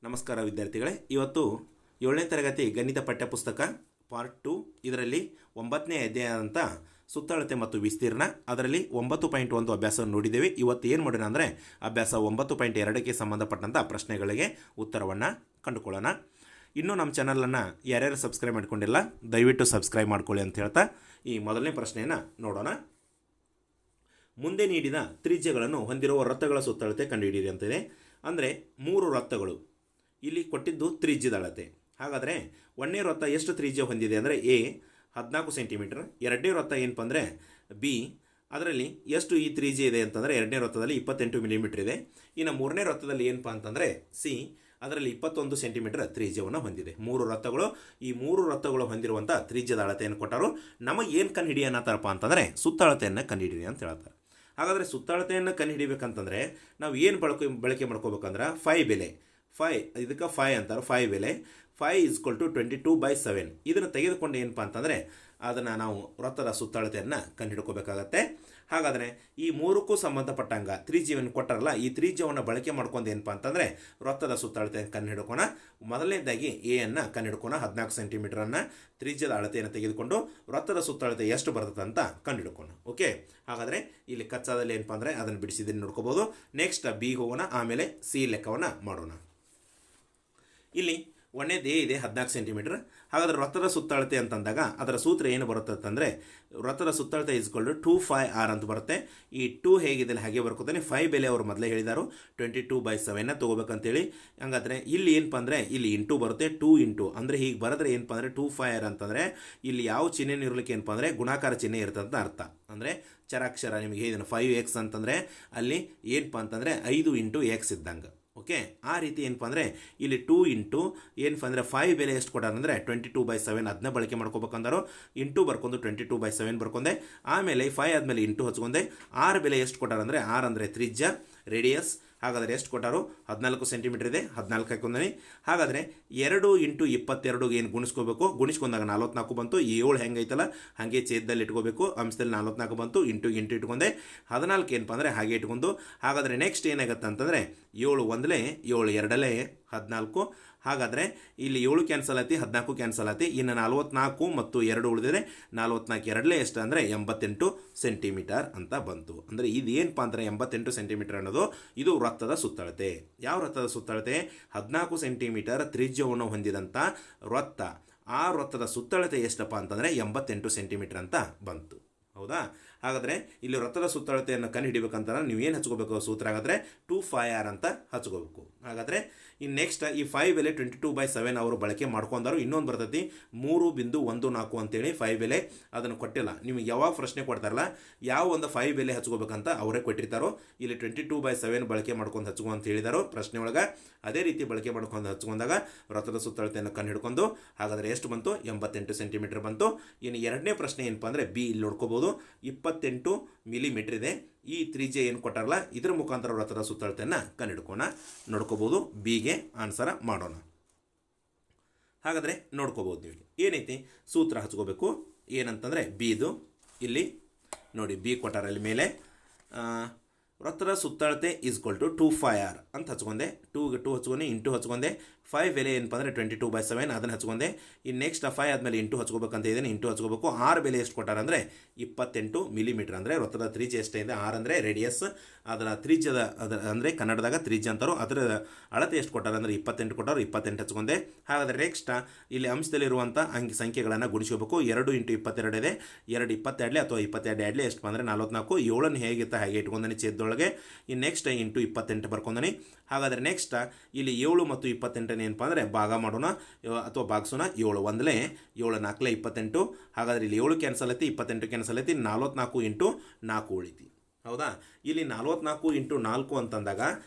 ನಮಸ್ಕಾರ ವಿದ್ಯಾರ್ಥಿಗಳೇ, ಇವತ್ತು 7ನೇ ತರಗತಿ ಗಣಿತ ಪಠ್ಯಪುಸ್ತಕ ಪಾರ್ಟ್ 2 ಇದರಲ್ಲಿ 9ನೇ ಅಧ್ಯಾಯದಂಥ ಸುತ್ತಳತೆ ಮತ್ತು ವಿಸ್ತೀರ್ಣ ಅದರಲ್ಲಿ 9.1 ಅಭ್ಯಾಸವನ್ನು ನೋಡಿದ್ದೇವೆ. ಇವತ್ತು ಏನು ಮಾಡೋಣ ಅಂದರೆ ಅಭ್ಯಾಸ 9.2ಕ್ಕೆ ಸಂಬಂಧಪಟ್ಟಂಥ ಪ್ರಶ್ನೆಗಳಿಗೆ ಉತ್ತರವನ್ನು ಕಂಡುಕೊಳ್ಳೋಣ. ಇನ್ನೂ ನಮ್ಮ ಚಾನಲನ್ನು ಯಾರ್ಯಾರು ಸಬ್ಸ್ಕ್ರೈಬ್ ಮಾಡ್ಕೊಂಡಿಲ್ಲ ದಯವಿಟ್ಟು ಸಬ್ಸ್ಕ್ರೈಬ್ ಮಾಡ್ಕೊಳ್ಳಿ ಅಂತ ಹೇಳ್ತಾ ಈ ಮೊದಲನೇ ಪ್ರಶ್ನೆಯನ್ನು ನೋಡೋಣ. ಮುಂದೆ ನೀಡಿದ ತ್ರಿಜ್ಯಗಳನ್ನು ಹೊಂದಿರುವ ವೃತ್ತಗಳ ಸುತ್ತಳತೆ ಕಂಡುಹಿಡಿಯಿರಿ ಅಂತಿದೆ. ಅಂದರೆ 3 ವೃತ್ತಗಳು ಇಲ್ಲಿ ಕೊಟ್ಟಿದ್ದು ತ್ರಿಜ್ಯದ ಅಳತೆ. ಹಾಗಾದರೆ ಒಂದನೇ ವೃತ್ತ ಎಷ್ಟು ತ್ರಿಜ್ಯ ಹೊಂದಿದೆ ಅಂದರೆ ಎ 14 ಸೆಂಟಿಮೀಟರ್, ಎರಡನೇ ವೃತ್ತ ಏನಪ್ಪ ಅಂದರೆ ಬಿ ಅದರಲ್ಲಿ ಎಷ್ಟು ಈ ತ್ರಿಜ್ಯ ಇದೆ ಅಂತಂದರೆ ಎರಡನೇ ವೃತ್ತದಲ್ಲಿ 28 ಮಿಲಿಮೀಟರ್ ಇದೆ. ಇನ್ನು ಮೂರನೇ ವೃತ್ತದಲ್ಲಿ ಏನಪ್ಪ ಅಂತಂದರೆ ಸಿ ಅದರಲ್ಲಿ 21 ಸೆಂಟಿಮೀಟರ್ ತ್ರಿಜ್ಯವನ್ನು ಹೊಂದಿದೆ. 3 ವೃತ್ತಗಳು, ಈ 3 ವೃತ್ತಗಳು ಹೊಂದಿರುವಂಥ ತ್ರಿಜ್ಯದ ಅಳತೆಯನ್ನು ಕೊಟ್ಟರು. ನಮಗೆ ಏನು ಕಂಡುಹಿಡಿಯ ಅನ್ನತ್ತಾರಪ್ಪ ಅಂತಂದರೆ ಸುತ್ತಳತೆಯನ್ನು ಕಂಡುಹಿಡಿಯಿರಿ ಅಂತ ಹೇಳ್ತಾರೆ. ಹಾಗಾದರೆ ಸುತ್ತಳತೆಯನ್ನು ಕಂಡುಹಿಡಿಬೇಕಂತಂದರೆ ನಾವು ಏನು ಬಳಕೆ ಮಾಡ್ಕೋಬೇಕಂದ್ರೆ 5 ಬೆಲೆ 5 ಇದಕ್ಕೆ 5 ಅಂತಾರೆ. 5 ಬೆಲೆ 5 = 22/7 ಇದನ್ನು ತೆಗೆದುಕೊಂಡು ಏನಪ್ಪ ಅಂತಂದರೆ ಅದನ್ನು ನಾವು ವೃತ್ತದ ಸುತ್ತಳತೆಯನ್ನು ಕಂಡುಹಿಡ್ಕೋಬೇಕಾಗತ್ತೆ. ಹಾಗಾದರೆ ಈ 3ಕ್ಕೂ ಸಂಬಂಧಪಟ್ಟಂಗ ತ್ರಿಜ್ಯವನ್ನು ಕೊಟ್ಟಾರಲ್ಲ, ಈ ತ್ರಿಜ್ಯವನ್ನು ಬಳಕೆ ಮಾಡ್ಕೊಂಡು ಏನಪ್ಪ ಅಂತಂದರೆ ವೃತ್ತದ ಸುತ್ತಳತೆಯನ್ನು ಕಂಡುಹಿಡ್ಕೋಣ. ಮೊದಲನೇದಾಗಿ ಎ ಅನ್ನು ಕಂಡುಹಿಡ್ಕೋಣ. 14 ಸೆಂಟಿಮೀಟರನ್ನು ತ್ರಿಜ್ಯದ ಅಳತೆಯನ್ನು ತೆಗೆದುಕೊಂಡು ವೃತ್ತದ ಸುತ್ತಳತೆ ಎಷ್ಟು ಬರ್ತದೆ ಅಂತ ಕಂಡುಹಿಡ್ಕೋಣ. ಓಕೆ, ಹಾಗಾದರೆ ಇಲ್ಲಿ ಕಚ್ಚಾದಲ್ಲಿ ಏನಪ್ಪ ಅಂದರೆ ಅದನ್ನು ಬಿಡಿಸಿದ್ದನ್ನು ನೋಡ್ಕೋಬೋದು. ನೆಕ್ಸ್ಟ್ ಬಿ ಹೋಗೋಣ, ಆಮೇಲೆ ಸಿ ಲೆಕ್ಕವನ್ನು ಮಾಡೋಣ. ಇಲ್ಲಿ ಒಂದೇದು ಎ ಇದೆ 14 ಸೆಂಟಿಮೀಟರ್. ಹಾಗಾದರೆ ವೃತ್ತದ ಸುತ್ತಳತೆ ಅಂತಂದಾಗ ಅದರ ಸೂತ್ರ ಏನು ಬರುತ್ತೆ ಅಂತಂದರೆ ವೃತ್ತದ ಸುತ್ತಳತೆ = 2πr ಅಂತ ಬರುತ್ತೆ. ಈ 2 ಹೇಗಿದೆ ಹಾಗೆ ಬರ್ಕೋತಾನೆ. 5 ಬೆಲೆ ಅವರು ಮೊದಲೇ ಹೇಳಿದಾರು 22/7 ತೊಗೋಬೇಕಂತೇಳಿ. ಹಂಗಾದರೆ ಇಲ್ಲಿ ಏನಪ್ಪ ಅಂದರೆ ಇಲ್ಲಿ ಇಂಟು ಬರುತ್ತೆ. 2 ಇಂಟು ಅಂದರೆ ಹೀಗೆ ಬರೆದ್ರೆ ಏನಪ್ಪ ಅಂದರೆ 2πr ಅಂತಂದರೆ ಇಲ್ಲಿ ಯಾವ ಚಿಹ್ನೆ ಇರಲಿಕ್ಕೆ ಏನಪ್ಪ ಅಂದರೆ ಗುಣಾಕಾರ ಚಿಹ್ನೆ ಇರ್ತದೆ ಅಂತ ಅರ್ಥ. ಅಂದರೆ ಚರಾಕ್ಷರ ನಿಮಗೆ ಇದನ್ನು 5x ಅಂತಂದರೆ ಅಲ್ಲಿ ಏನಪ್ಪ ಅಂತಂದರೆ 5 × x ಇದ್ದಂಗೆ. ಓಕೆ, ಆ ರೀತಿ ಏನಪ್ಪ ಅಂದರೆ ಇಲ್ಲಿ 2 ಇಂಟು ಏನಪ್ಪ ಅಂದರೆ 5 ಬೆಲೆ ಎಷ್ಟು ಕೊಟ್ಟಾರ ಅಂದರೆ 22/7 ಅದನ್ನ ಬಳಕೆ ಮಾಡ್ಕೋಬೇಕಂದಾರು. ಇಂಟು ಬರ್ಕೊಂಡು 22/7 ಬರ್ಕೊಂಡೆ. ಆಮೇಲೆ 5 ಆದಮೇಲೆ ಇಂಟು ಹಚ್ಕೊಂಡೆ. 6 ಬೆಲೆ ಎಷ್ಟು ಕೊಟ್ಟಾರ ಅಂದರೆ 6 ಅಂದರೆ ತ್ರಿಜ್ಯ ರೇಡಿಯಸ್. ಹಾಗಾದರೆ ಎಷ್ಟು ಕೊಟ್ಟಾರು 14 ಸೆಂಟಿಮೀಟರ್ ಇದೆ, 14 ಹಾಕೊಂಡಿ. ಹಾಗಾದರೆ 2 × 22 ಏನು ಗುಣಿಸ್ಕೋಬೇಕು, ಗುಣಿಸ್ಕೊಂಡಾಗ 44 ಬಂತು. 7 ಹೆಂಗೈತಲ್ಲ ಹಾಗೆ ಛೇದದಲ್ಲಿ ಇಟ್ಕೋಬೇಕು. ಅಂಶದಲ್ಲಿ 44 ಬಂತು. ಇಂಟು ಇಟ್ಕೊಂಡೆ. 14 ಏನಪ್ಪ ಅಂದರೆ ಹಾಗೆ ಇಟ್ಕೊಂಡು. ಹಾಗಾದರೆ ನೆಕ್ಸ್ಟ್ ಏನಾಗುತ್ತೆ ಅಂತಂದರೆ 7 1 7 2 14. ಹಾಗಾದರೆ ಇಲ್ಲಿ 7 ಕ್ಯಾನ್ಸಲ್ ಆಯ್ತು, 14 ಕ್ಯಾನ್ಸಲ್ ಆಯ್ತು. ಇನ್ನು 44 ಮತ್ತು 2 ಉಳಿದಿದೆ. 44 2 ಎಷ್ಟು ಅಂದರೆ 88 ಸೆಂಟಿಮೀಟರ್ ಅಂತ ಬಂತು. ಅಂದರೆ ಇದು ಏನಪ್ಪ ಅಂದರೆ 88 ಸೆಂಟಿಮೀಟರ್ ಅನ್ನೋದು ಇದು ವೃತ್ತದ ಸುತ್ತಳತೆ. ಯಾವ ವೃತ್ತದ ಸುತ್ತಳತೆ? 14 ಸೆಂಟಿಮೀಟರ್ ತ್ರಿಜ್ಯವನ್ನು ಹೊಂದಿದಂಥ ವೃತ್ತ. ಆ ವೃತ್ತದ ಸುತ್ತಳತೆ ಎಷ್ಟಪ್ಪ ಅಂತಂದರೆ 88 ಸೆಂಟಿಮೀಟರ್ ಅಂತ ಬಂತು. ಹೌದಾ? ಹಾಗಾದರೆ ಇಲ್ಲಿ ವೃತ್ತದ ಸುತ್ತಳತೆಯನ್ನು ಕಂಡುಹಿಡಿಬೇಕಂತಂದ್ರೆ ನೀವು ಏನು ಹಚ್ಕೋಬೇಕು ಸೂತ್ರ? ಹಾಗಾದರೆ 2πr ಅಂತ ಹಚ್ಕೋಬೇಕು. ಹಾಗಾದರೆ ಇನ್ನು ನೆಕ್ಸ್ಟ್ ಈ 5 ಬೆಲೆ 22/7 ಅವರು ಬಳಕೆ ಮಾಡ್ಕೊಂಡಾರು. ಇನ್ನೊಂದು ಬರ್ತೈತಿ 3.14 ಅಂತೇಳಿ 5 ಬೆಲೆ ಅದನ್ನು ಕೊಟ್ಟಿಲ್ಲ. ನಿಮಗೆ ಯಾವಾಗ ಪ್ರಶ್ನೆ ಕೊಡ್ತಾರಲ್ಲ ಯಾವ ಒಂದು 5 ಬೆಲೆ ಹಚ್ಕೋಬೇಕಂತ ಅವರೇ ಕೊಟ್ಟಿರ್ತಾರೋ. ಇಲ್ಲಿ 22/7 ಬಳಕೆ ಮಾಡ್ಕೊಂಡು ಹಚ್ಕೊ ಅಂತ ಹೇಳಿದಾರೋ ಪ್ರಶ್ನೆ ಒಳಗೆ. ಅದೇ ರೀತಿ ಬಳಕೆ ಮಾಡ್ಕೊಂಡು ಹಚ್ಕೊಂಡಾಗ ವೃತ್ತದ ಸುತ್ತಳತೆಯನ್ನು ಕಂಡುಹಿಡ್ಕೊಂಡು ಹಾಗಾದರೆ ಎಷ್ಟು ಬಂತು? 88 ಸೆಂಟಿಮೀಟರ್ ಬಂತು. ಇನ್ನು ಎರಡನೇ ಪ್ರಶ್ನೆ ಏನಪ್ಪ ಅಂದರೆ ಬಿ ಇಲ್ಲಿ ನೋಡ್ಕೋಬೋದು. 28 ಮಿಲಿಮೀಟರ್ ಇದೆ. ಈ ತ್ರಿಜ್ಯ ಏನು ಕೊಟ್ಟಾರಲ್ಲ ಇದರ ಮುಖಾಂತರ ವೃತ್ತದ ಸುತ್ತಳತೆಯನ್ನು ಕಂಡುಹಿಡ್ಕೋಣ. ನೋಡ್ಕೋಬೋದು. ಬಿಗೆ ಆನ್ಸರ್ ಮಾಡೋಣ. ಹಾಗಾದರೆ ನೋಡ್ಕೋಬೋದು ನೀವು ಏನೈತಿ ಸೂತ್ರ ಹಚ್ಕೋಬೇಕು. ಏನಂತಂದರೆ ಬಿದು ಇಲ್ಲಿ ನೋಡಿ ಬಿ ಕೊಟ್ಟಾರ ಇಲ್ಲಿ ಮೇಲೆ ವೃತ್ತದ ಸುತ್ತಳತೆ = 2πr ಅಂತ ಹಚ್ಕೊಂಡೆ. 2 ಹಚ್ಕೊಂಡೆ, ಇಂಟು ಹಚ್ಕೊಂಡೆ. 5 ಬೆಲೆ ಏನಪ್ಪ ಅಂದರೆ 22/7 ಅದನ್ನು ಹಚ್ಕೊಂಡೆ. ಇನ್ನು ನೆಕ್ಸ್ಟ್ 5 ಆದಮೇಲೆ ಇಂಟು ಹಚ್ಕೋಬೇಕಂತ ಇದ್ದೇನೆ. ಇಂಟು ಹಚ್ಕೋಬೇಕು. 6 ಬೆಲೆ ಎಷ್ಟು ಕೊಟ್ಟಾರ ಅಂದರೆ 28 ಮಿಲಿಮೀಟರ್. ಅಂದರೆ ವೃತ್ತದ ತ್ರಿಜ್ಯ ಎಷ್ಟಿದೆ? 6 ಅಂದರೆ ರೇಡಿಯಸ್. ಅದರ ತ್ರಿಜ್ಯದ ಅಂದರೆ ಕನ್ನಡದಾಗ ತ್ರಿಜ್ಯ ಅಂತಾರೋ ಅದರ ಅಳತೆ ಎಷ್ಟು ಕೊಟ್ಟಾರ ಅಂದರೆ 28 ಕೊಟ್ಟಾರು. 28 ಹಚ್ಕೊಂಡೆ. ಹಾಗಾದರೆ ನೆಕ್ಸ್ಟ್ ಇಲ್ಲಿ ಅಂಶದಲ್ಲಿರುವಂಥ ಸಂಖ್ಯೆಗಳನ್ನು ಗುಣಿಸಬೇಕು. 2 × 22 ಇದೆ. 2 22 ಅಥವಾ 22 ಎಷ್ಟು ಬಂದರೆ 44. 7 ಹೇಗಿತ್ತು ಹಾಗೆ ಇಟ್ಕೊಂಡನಿ ಛೇದದೊಳಗೆ. ಇನ್ನು ನೆಕ್ಸ್ಟ್ ಇಂಟು 28 ಬರ್ಕೊಂಡನಿ. ಹಾಗಾದರೆ ನೆಕ್ಸ್ಟ್ ಇಲ್ಲಿ 7 ಮತ್ತು 28 ಏನಪ್ಪ ಅಂದರೆ ಭಾಗ ಮಾಡೋಣ ಅಥವಾ ಭಾಗಿಸೋಣ. 7 1 7 4 28. ಹಾಗಾದರೆ ಇಲ್ಲಿ 7 ಕ್ಯಾನ್ಸಲ್ ಐತಿ, 28 ಕ್ಯಾನ್ಸಲ್ ಐತಿ. 44 × 4 ಉಳಿತಿ. ಹೌದಾ? ಇಲ್ಲಿ 44 × 4 ಅಂತಂದಾಗ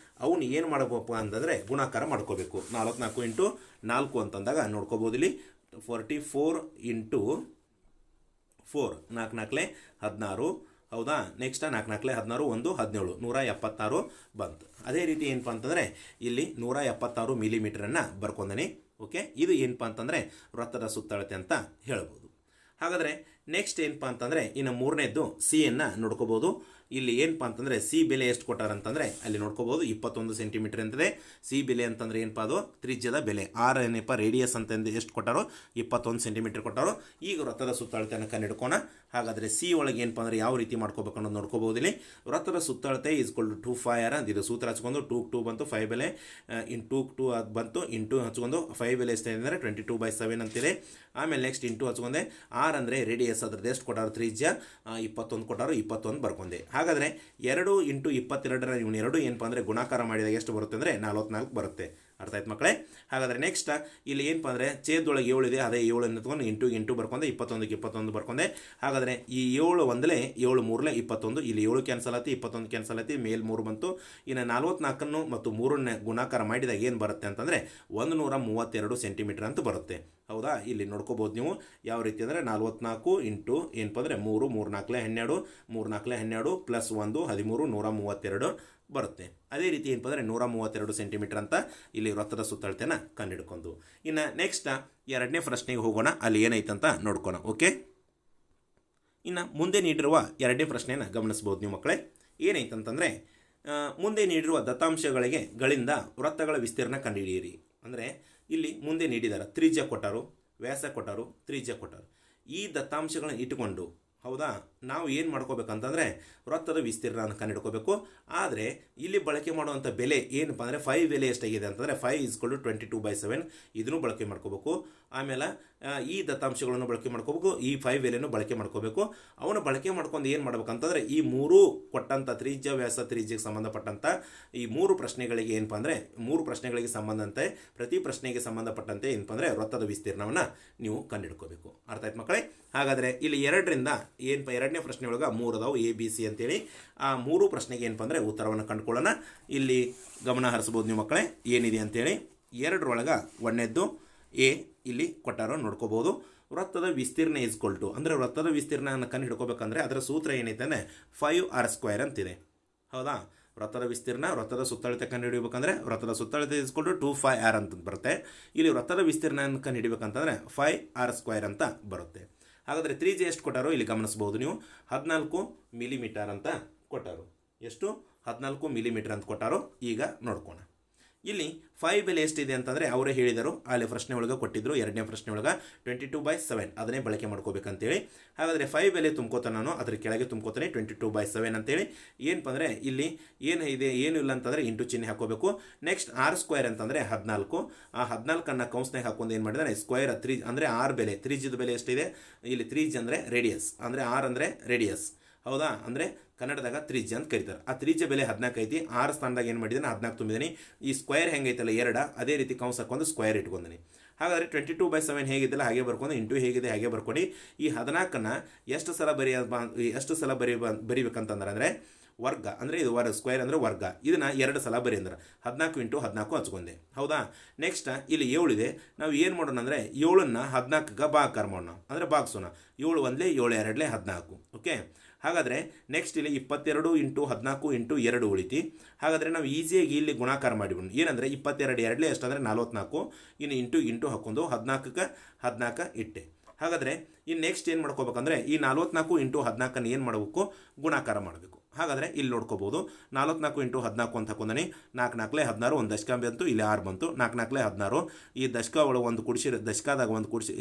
ಅವನು ಏನು ಮಾಡಬೇಕು ಅಂತಂದರೆ ಗುಣಾಕಾರ ಮಾಡ್ಕೋಬೇಕು. 44 × 4 ಅಂತಂದಾಗ ನೋಡ್ಕೋಬೋದು. ಇಲ್ಲಿ 44 × 4 4 4 16. ಹೌದಾ? ನೆಕ್ಸ್ಟ್ 4 4 16 1 17 176 ಬಂತು. ಅದೇ ರೀತಿ ಏನಪ್ಪ ಅಂತಂದರೆ ಇಲ್ಲಿ 176 ಮಿಲಿಮೀಟರನ್ನು ಬರ್ಕೊಂಡನಿ. ಓಕೆ, ಇದು ಏನಪ್ಪ ಅಂತಂದರೆ ವೃತ್ತದ ಸುತ್ತಳತೆ ಅಂತ ಹೇಳ್ಬೋದು. ಹಾಗಾದರೆ ನೆಕ್ಸ್ಟ್ ಏನಪ್ಪ ಅಂತಂದರೆ ಇನ್ನು ಮೂರನೇದ್ದು ಸಿ ಅನ್ನು ನೋಡ್ಕೋಬೋದು. ಇಲ್ಲಿ ಏನಪ್ಪ ಅಂತಂದರೆ ಸಿ ಬೆಲೆ ಎಷ್ಟು ಕೊಟ್ಟಾರಂತಂದರೆ ಅಲ್ಲಿ ನೋಡ್ಕೋಬೋದು 21 ಸೆಂಟಿಮೀಟರ್ ಅಂತಿದೆ. ಸಿ ಬೆಲೆ ಅಂತಂದರೆ ಏನಪ್ಪ ಅದು ತ್ರಿಜ್ಯದ ಬೆಲೆ. ಆರ್ ಏನಪ್ಪ ರೇಡಿಯಸ್ ಅಂತಂದು ಎಷ್ಟು ಕೊಟ್ಟಾರೋ 21 ಸೆಂಟಿಮೀಟರ್ ಕೊಟ್ಟಾರೋ. ಈಗ ವೃತ್ತದ ಸುತ್ತಳತೆಯನ್ನು ಕಂಡುಹಿಡ್ಕೋಣ. ಹಾಗಾದರೆ ಸಿ ಒಳಗೆ ಏನಪ್ಪ ಅಂದರೆ ಯಾವ ರೀತಿ ಮಾಡ್ಕೋಬೇಕು ಅನ್ನೋದು ನೋಡ್ಕೋಬೋದು. ಇಲ್ಲಿ ವೃತ್ತದ ಸುತ್ತಳತೆ ಈಸ್ಕೊಲ್ ಟು 2πr ಅಂತ ಇದು ಸೂತ್ರ ಹಚ್ಕೊಂಡು 2 ಬಂತು 5 ಬೆಲೆ ಇಂಟು 2 ಅದು ಬಂತು ಇಂಟು ಹಚ್ಕೊಂಡು 5 ಬೆಲೆ ಎಷ್ಟು ಅಂದರೆ 22/7 ಅಂತಿದೆ. ಆಮೇಲೆ ನೆಕ್ಸ್ಟ್ ಇಂಟು ಹಚ್ಕೊಂಡೆ. ಆರ್ ಅಂದರೆ ರೇಡಿಯಸ್ ಅದ್ರದ್ದು ಎಷ್ಟು ಕೊಟ್ಟಾರೋ ತ್ರಿಜ್ಯ 21 ಕೊಟ್ಟಾರೋ 21 ಬರ್ಕೊಂಡೆ. ಹಾಗಾದರೆ 2 ಇಂಟು 22 ಇವನು 2 ಏನಪ್ಪ ಅಂದರೆ ಗುಣಾಕಾರ ಮಾಡಿದಾಗ ಎಷ್ಟು ಬರುತ್ತೆ ಅಂದರೆ 44 ಬರುತ್ತೆ. ಅರ್ಥ ಆಯ್ತು ಮಕ್ಕಳೇ. ಹಾಗಾದರೆ ನೆಕ್ಸ್ಟ್ ಇಲ್ಲಿ ಏನಪ್ಪ ಅಂದರೆ ಛೇದದೊಳಗೆ 7 ಇದೆ, ಅದೇ 7 ಎತ್ಕೊಂಡು ಇಂಟು ಬರ್ಕೊಂಡೆ 21ಕ್ಕೆ 21 ಬರ್ಕೊಂಡೆ. ಹಾಗಾದರೆ ಈ 7 ಒಂದಲೇ 7 ಮೂರಲೇ 21, ಇಲ್ಲಿ 7 ಕ್ಯಾನ್ಸಲ್ ಆಯ್ತು 21 ಕ್ಯಾನ್ಸಲ್ ಆಯ್ತು, ಮೇಲ್ 3 ಬಂತು. ಇನ್ನು 44 ಮತ್ತು 3ನ್ನ ಗುಣಾಕಾರ ಮಾಡಿದಾಗ ಏನು ಬರುತ್ತೆ ಅಂತಂದರೆ 132 ಸೆಂಟಿಮೀಟರ್ ಅಂತ ಬರುತ್ತೆ. ಹೌದಾ, ಇಲ್ಲಿ ನೋಡ್ಕೋಬೋದು ನೀವು ಯಾವ ರೀತಿ ಅಂದರೆ 44 ಇಂಟು ಏನಪ್ಪ ಅಂದರೆ 3 3 4 12 3 4 12 ಪ್ಲಸ್ 1 13 132 ಬರುತ್ತೆ. ಅದೇ ರೀತಿ ಏನಪ್ಪ ಅಂದರೆ 132 ಸೆಂಟಿಮೀಟರ್ ಅಂತ ಇಲ್ಲಿ ವೃತ್ತದ ಸುತ್ತಳತೆನ ಕಂಡುಹಿಡ್ಕೊಂಡು. ಇನ್ನು ನೆಕ್ಸ್ಟ್ ಎರಡನೇ ಪ್ರಶ್ನೆಗೆ ಹೋಗೋಣ, ಅಲ್ಲಿ ಏನೈತಂತ ನೋಡ್ಕೋಣ. ಓಕೆ, ಇನ್ನು ಮುಂದೆ ನೀಡಿರುವ ಎರಡನೇ ಪ್ರಶ್ನೆಯನ್ನು ಗಮನಿಸ್ಬೋದು ನೀವು ಮಕ್ಕಳೇ. ಏನೈತಂತಂದರೆ ಮುಂದೆ ನೀಡಿರುವ ದತ್ತಾಂಶಗಳಿಂದ ವೃತ್ತಗಳ ವಿಸ್ತೀರ್ಣ ಕಂಡುಹಿಡಿಯಿರಿ. ಅಂದರೆ ಇಲ್ಲಿ ಮುಂದೆ ನೀಡಿದ್ದಾರೆ ತ್ರಿಜ್ಯ ಕೊಟ್ಟರು, ವ್ಯಾಸ ಕೊಟ್ಟರು, ತ್ರಿಜ್ಯ ಕೊಟ್ಟರು. ಈ ದತ್ತಾಂಶಗಳನ್ನ ಇಟ್ಟುಕೊಂಡು ಹೌದಾ ನಾವು ಏನು ಮಾಡ್ಕೋಬೇಕಂತಂದರೆ ವೃತ್ತದ ವಿಸ್ತೀರ್ಣ ಕಂಡುಹಿಡ್ಕೋಬೇಕು. ಆದರೆ ಇಲ್ಲಿ ಬಳಕೆ ಮಾಡುವಂಥ ಬೆಲೆ ಏನಪ್ಪ ಅಂದರೆ 5 ಬೆಲೆ ಎಷ್ಟಾಗಿದೆ ಅಂತಂದರೆ 5 = 22/7 ಇದನ್ನು ಬಳಕೆ ಮಾಡ್ಕೋಬೇಕು. ಆಮೇಲೆ ಈ ದತ್ತಾಂಶಗಳನ್ನು ಬಳಕೆ ಮಾಡ್ಕೋಬೇಕು, ಈ 5 ಬೆಲೆನೂ ಬಳಕೆ ಮಾಡ್ಕೋಬೇಕು. ಅವನು ಬಳಕೆ ಮಾಡ್ಕೊಂಡು ಏನು ಮಾಡ್ಬೇಕಂತಂದರೆ ಈ 3 ಕೊಟ್ಟಂಥ ತ್ರಿಜ್ಯ ವ್ಯಾಸ ತ್ರಿಜ್ಯಕ್ಕೆ ಸಂಬಂಧಪಟ್ಟಂಥ ಈ 3 ಪ್ರಶ್ನೆಗಳಿಗೆ ಏನಪ್ಪ ಅಂದರೆ 3 ಪ್ರಶ್ನೆಗಳಿಗೆ ಸಂಬಂಧಂತೆ ಪ್ರತಿ ಪ್ರಶ್ನೆಗೆ ಸಂಬಂಧಪಟ್ಟಂತೆ ಏನಪ್ಪ ಅಂದರೆ ವೃತ್ತದ ವಿಸ್ತೀರ್ಣವನ್ನು ನೀವು ಕಂಡುಹಿಡ್ಕೋಬೇಕು. ಅರ್ಥ ಆಯ್ತು ಮಕ್ಕಳೇ. ಹಾಗಾದರೆ ಇಲ್ಲಿ 2ರಿಂದ ಏನಪ್ಪ ಎರಡನೇ ಪ್ರಶ್ನೆ ಒಳಗೆ 3 ಅದಾವು ABC ಅಂತೇಳಿ. ಆ 3 ಪ್ರಶ್ನೆಗೆ ಏನಪ್ಪ ಅಂದರೆ ಉತ್ತರವನ್ನು ಕಂಡುಕೊಳ್ಳೋಣ. ಇಲ್ಲಿ ಗಮನ ಹರಿಸ್ಬೋದು ನೀವು ಮಕ್ಕಳೇ ಏನಿದೆ ಅಂತೇಳಿ. 2ರೊಳಗೆ ಒಂದನೇದ್ದು ಎ ಇಲ್ಲಿ ಕೊಟ್ಟಾರೋ ನೋಡ್ಕೋಬೋದು. ವೃತ್ತದ ವಿಸ್ತೀರ್ಣ = ಅಂದರೆ ವೃತ್ತದ ವಿಸ್ತೀರ್ಣವನ್ನು ಕಂಡು ಹಿಡ್ಕೋಬೇಕಂದ್ರೆ ಅದರ ಸೂತ್ರ ಏನೈತೆ ಅಂದರೆ 5r² ಅಂತಿದೆ. ಹೌದಾ, ವೃತ್ತದ ವಿಸ್ತೀರ್ಣ ವೃತ್ತದ ಸುತ್ತಳತೆ ಕಂಡು ಹಿಡಿಬೇಕಂದ್ರೆ ವೃತ್ತದ ಸುತ್ತಳತೆ = 2πr ಅಂತ ಬರುತ್ತೆ. ಇಲ್ಲಿ ವೃತ್ತದ ವಿಸ್ತೀರ್ಣ ಕಂಡು ಹಿಡಿಬೇಕಂತಂದರೆ 5r² ಅಂತ ಬರುತ್ತೆ. ಹಾಗಾದರೆ ತ್ರಿಜ್ಯ ಎಷ್ಟು ಕೊಟ್ಟಾರೋ ಇಲ್ಲಿ ಗಮನಿಸ್ಬೋದು ನೀವು 14 ಮಿಲಿಮೀಟರ್ ಅಂತ ಕೊಟ್ಟಾರು. ಎಷ್ಟು 14 ಮಿಲಿಮೀಟರ್ ಅಂತ ಕೊಟ್ಟಾರೋ. ಈಗ ನೋಡ್ಕೋಣ ಇಲ್ಲಿ 5 ಬೆಲೆ ಎಷ್ಟಿದೆ ಅಂತಂದರೆ ಅವರೇ ಹೇಳಿದರು, ಅಲ್ಲಿ ಪ್ರಶ್ನೆ ಒಳಗೆ ಕೊಟ್ಟಿದ್ದರು. ಎರಡನೇ ಪ್ರಶ್ನೆ ಒಳಗೆ 22/7 ಅದನ್ನೇ ಬಳಕೆ ಮಾಡ್ಕೋಬೇಕಂತೇಳಿ. ಹಾಗಾದರೆ 5 ಬೆಲೆ ತುಂಬ್ಕೋತಾನೆ ನಾನು, ಅದ್ರ ಕೆಳಗೆ ತುಂಬ್ಕೋತಾನೆ 22/7 ಅಂತೇಳಿ. ಏನಪ್ಪ ಅಂದರೆ ಇಲ್ಲಿ ಏನು ಇದೆ ಏನು ಇಲ್ಲ ಅಂತಂದರೆ ಇಂಟು ಚಿಹ್ನೆ ಹಾಕೋಬೇಕು. ನೆಕ್ಸ್ಟ್ r² ಅಂತಂದರೆ 14. ಆ 14ಅನ್ನು ಕೌನ್ಸ್ನಾಗ ಹಾಕೊಂಡು ಏನು ಮಾಡಿದರೆ ಸ್ಕ್ವೇರ್ ಅಂದರೆ r ಬೆಲೆ ತ್ರಿಜ್ಯದ ಬೆಲೆ ಎಷ್ಟಿದೆ ಇಲ್ಲಿ ತ್ರಿಜ್ಯ ಅಂದರೆ ರೇಡಿಯಸ್ ಅಂದರೆ r ಅಂದರೆ ರೇಡಿಯಸ್. ಹೌದಾ, ಅಂದರೆ ಕನ್ನಡದಾಗ ತ್ರಿಜ್ಯ ಅಂತ ಕರೀತಾರೆ. ಆ ತ್ರಿಜ್ಯ ಬೆಲೆ 14 ಐತಿ. 6 ಸ್ಥಾನದಾಗ ಏನು ಮಾಡಿದ್ದಾನೆ 14 ತುಂಬಿದ್ದೀನಿ. ಈ ಸ್ಕ್ವೇರ್ ಹೆಂಗೈತಲ್ಲ 2 ಅದೇ ರೀತಿ ಕೌನ್ಸ್ ಹಾಕೊಂಡು ಸ್ಕ್ವೇರ್ ಇಟ್ಕೊಂಡಿನಿ. ಹಾಗಾದರೆ 22/7 ಹೇಗಿದ್ದಲ್ಲ ಹಾಗೆ ಬರ್ಕೊಂಡು ಇಂಟು ಹೇಗಿದೆ ಹಾಗೆ ಬರ್ಕೊಂಡು ಈ 14ನ್ನು ಎಷ್ಟು ಸಲ ಬರಿಬೇಕಂತಂದ್ರೆ ಅಂದರೆ ವರ್ಗ ಅಂದರೆ ಇದು ಸ್ಕ್ವೇರ್ ಅಂದರೆ ವರ್ಗ. ಇದನ್ನು 2 ಸಲ ಬರಿ ಅಂದ್ರೆ 14 × 14 ಹಚ್ಕೊಂಡೆ. ಹೌದಾ, ನೆಕ್ಸ್ಟ್ ಇಲ್ಲಿ 7 ಇದೆ. ನಾವು ಏನು ಮಾಡೋಣ ಅಂದರೆ 7ನ್ನು 14ಗೆ ಭಾಗಾಕಾರ ಮಾಡೋಣ ಅಂದರೆ ಭಾಗಿಸೋಣ. 7 1 7 2 14. ಓಕೆ, ಹಾಗಾದರೆ ನೆಕ್ಸ್ಟ್ ಇಲ್ಲಿ 22 × 14 × 2 ಉಳಿತಿ. ಹಾಗಾದರೆ ನಾವು ಈಸಿಯಾಗಿ ಇಲ್ಲಿ ಗುಣಾಕಾರ ಮಾಡಿಬಿಡೋಣ. ಏನಂದರೆ 22 2 ಎಷ್ಟಂದರೆ 44. ಇನ್ನು ಇಂಟು ಹಾಕೊಂಡು 14ಕ್ಕೆ 14 ಇಟ್ಟೆ. ಹಾಗಾದರೆ ಇನ್ನು ನೆಕ್ಸ್ಟ್ ಏನು ಮಾಡ್ಕೋಬೇಕಂದ್ರೆ ಈ 44 × 14 ಏನು ಮಾಡಬೇಕು ಗುಣಾಕಾರ ಮಾಡಬೇಕು. ಹಾಗಾದರೆ ಇಲ್ಲಿ ನೋಡ್ಕೋಬೋದು 44 × 14 ಅಂತ ಹಾಕೊಂಡನಿ. 4 4 16 ಒಂದು ದಶಕ ಬಂತು, ಇಲ್ಲಿ 6 ಬಂತು. 4 4 16 ಈ ದಶಕ ಒಳಗೆ ಒಂದು ದಶಕದಾಗ ಒಂದು ಕೂಡಿಸಿ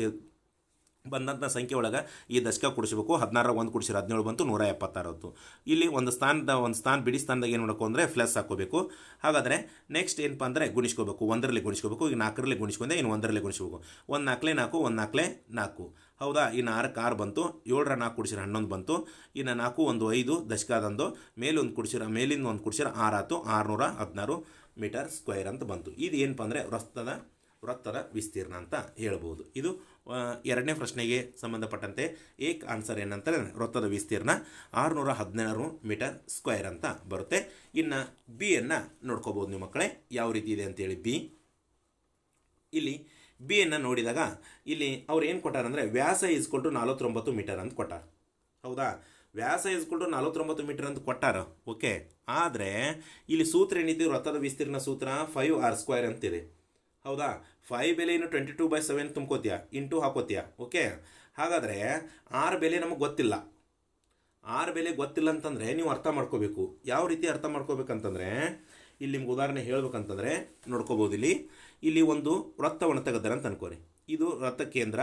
ಬಂದಂಥ ಸಂಖ್ಯೆ ಒಳಗೆ ಈ ದಶಕ ಕೂಡಿಸ್ಬೇಕು. 16 1 ಕೂಡಿಸಿದ್ರೆ 17 ಬಂತು, 176. ಇಲ್ಲಿ ಒಂದು ಸ್ಥಾನ ಬಿಡಿ ಸ್ಥಾನದಾಗ ಏನು ಮಾಡಬೇಕು ಅಂದರೆ ಪ್ಲಸ್ ಹಾಕೋಬೇಕು. ಹಾಗಾದರೆ ನೆಕ್ಸ್ಟ್ ಏನಪ್ಪ ಅಂದರೆ ಗುಣಿಸ್ಕೋಬೇಕು. 1ರಲ್ಲಿ ಗುಣಿಸ್ಕೋಬೇಕು. ಈಗ 4ರಲ್ಲಿ ಗುಣಿಸ್ಕೊಂಡೆ, ಇನ್ನು 1ರಲ್ಲಿ ಗುಣಿಸ್ಬೇಕು. 1 4 4 1 4 4. ಹೌದಾ, ಇನ್ನು 6ಕ್ಕೆ 6 ಬಂತು. 7ರ 4 ಕೂಡಿಸಿದ್ರೆ 11 ಬಂತು. ಇನ್ನು 4 1 5 ದಶಕದಂದು ಮೇಲಿಂದ ಒಂದು ಕೂಡಿಸಿದ್ರೆ 6 ಆಯಿತು. 616 ಮೀಟರ್ ಸ್ಕ್ವೇರ್ ಅಂತ ಬಂತು. ಇದು ಏನಪ್ಪ ಅಂದರೆ ವೃತ್ತದ ವಿಸ್ತೀರ್ಣ ಅಂತ ಹೇಳ್ಬೋದು. ಇದು ಎರಡನೇ ಪ್ರಶ್ನೆಗೆ ಸಂಬಂಧಪಟ್ಟಂತೆ ಏಕ್ ಆನ್ಸರ್ ಏನಂತಾರೆ ವೃತ್ತದ ವಿಸ್ತೀರ್ಣ 616 ಮೀಟರ್ ಸ್ಕ್ವೇರ್ ಅಂತ ಬರುತ್ತೆ. ಇನ್ನು ಬಿಯನ್ನು ನೋಡ್ಕೋಬೋದು ನೀವು ಮಕ್ಕಳೇ ಯಾವ ರೀತಿ ಇದೆ ಅಂತೇಳಿ. ಇಲ್ಲಿ ಬಿಯನ್ನು ನೋಡಿದಾಗ ಇಲ್ಲಿ ಅವ್ರು ಏನು ಕೊಟ್ಟಾರಂದರೆ ವ್ಯಾಸ = 49 ಮೀಟರ್ ಅಂತ ಕೊಟ್ಟಾರ. ಹೌದಾ, ವ್ಯಾಸ = 49 ಮೀಟರ್ ಅಂತ ಕೊಟ್ಟಾರ. ಓಕೆ, ಆದರೆ ಇಲ್ಲಿ ಸೂತ್ರ ಏನಿದೆ ವೃತ್ತದ ವಿಸ್ತೀರ್ಣ ಸೂತ್ರ 5r² ಅಂತಿದೆ. ಹೌದಾ, 5 ಬೆಲೆಯನ್ನು 22/7 ತುಂಬ್ಕೋತೀಯ ಇಂಟು ಹಾಕೋತೀಯ. ಓಕೆ, ಹಾಗಾದರೆ r ಬೆಲೆ ನಮಗೆ ಗೊತ್ತಿಲ್ಲ. ಆರ್ ಬೆಲೆ ಗೊತ್ತಿಲ್ಲ ಅಂತಂದರೆ ನೀವು ಅರ್ಥ ಮಾಡ್ಕೋಬೇಕು. ಯಾವ ರೀತಿ ಅರ್ಥ ಮಾಡ್ಕೋಬೇಕಂತಂದರೆ, ಇಲ್ಲಿ ನಿಮ್ಗೆ ಉದಾಹರಣೆ ಹೇಳ್ಬೇಕಂತಂದರೆ ನೋಡ್ಕೋಬೋದು. ಇಲ್ಲಿ ಒಂದು ವೃತ್ತವನ್ನು ತೆಗೆದಾರೆ ಅಂತ ಅನ್ಕೋರಿ. ಇದು ವೃತ್ತ ಕೇಂದ್ರ,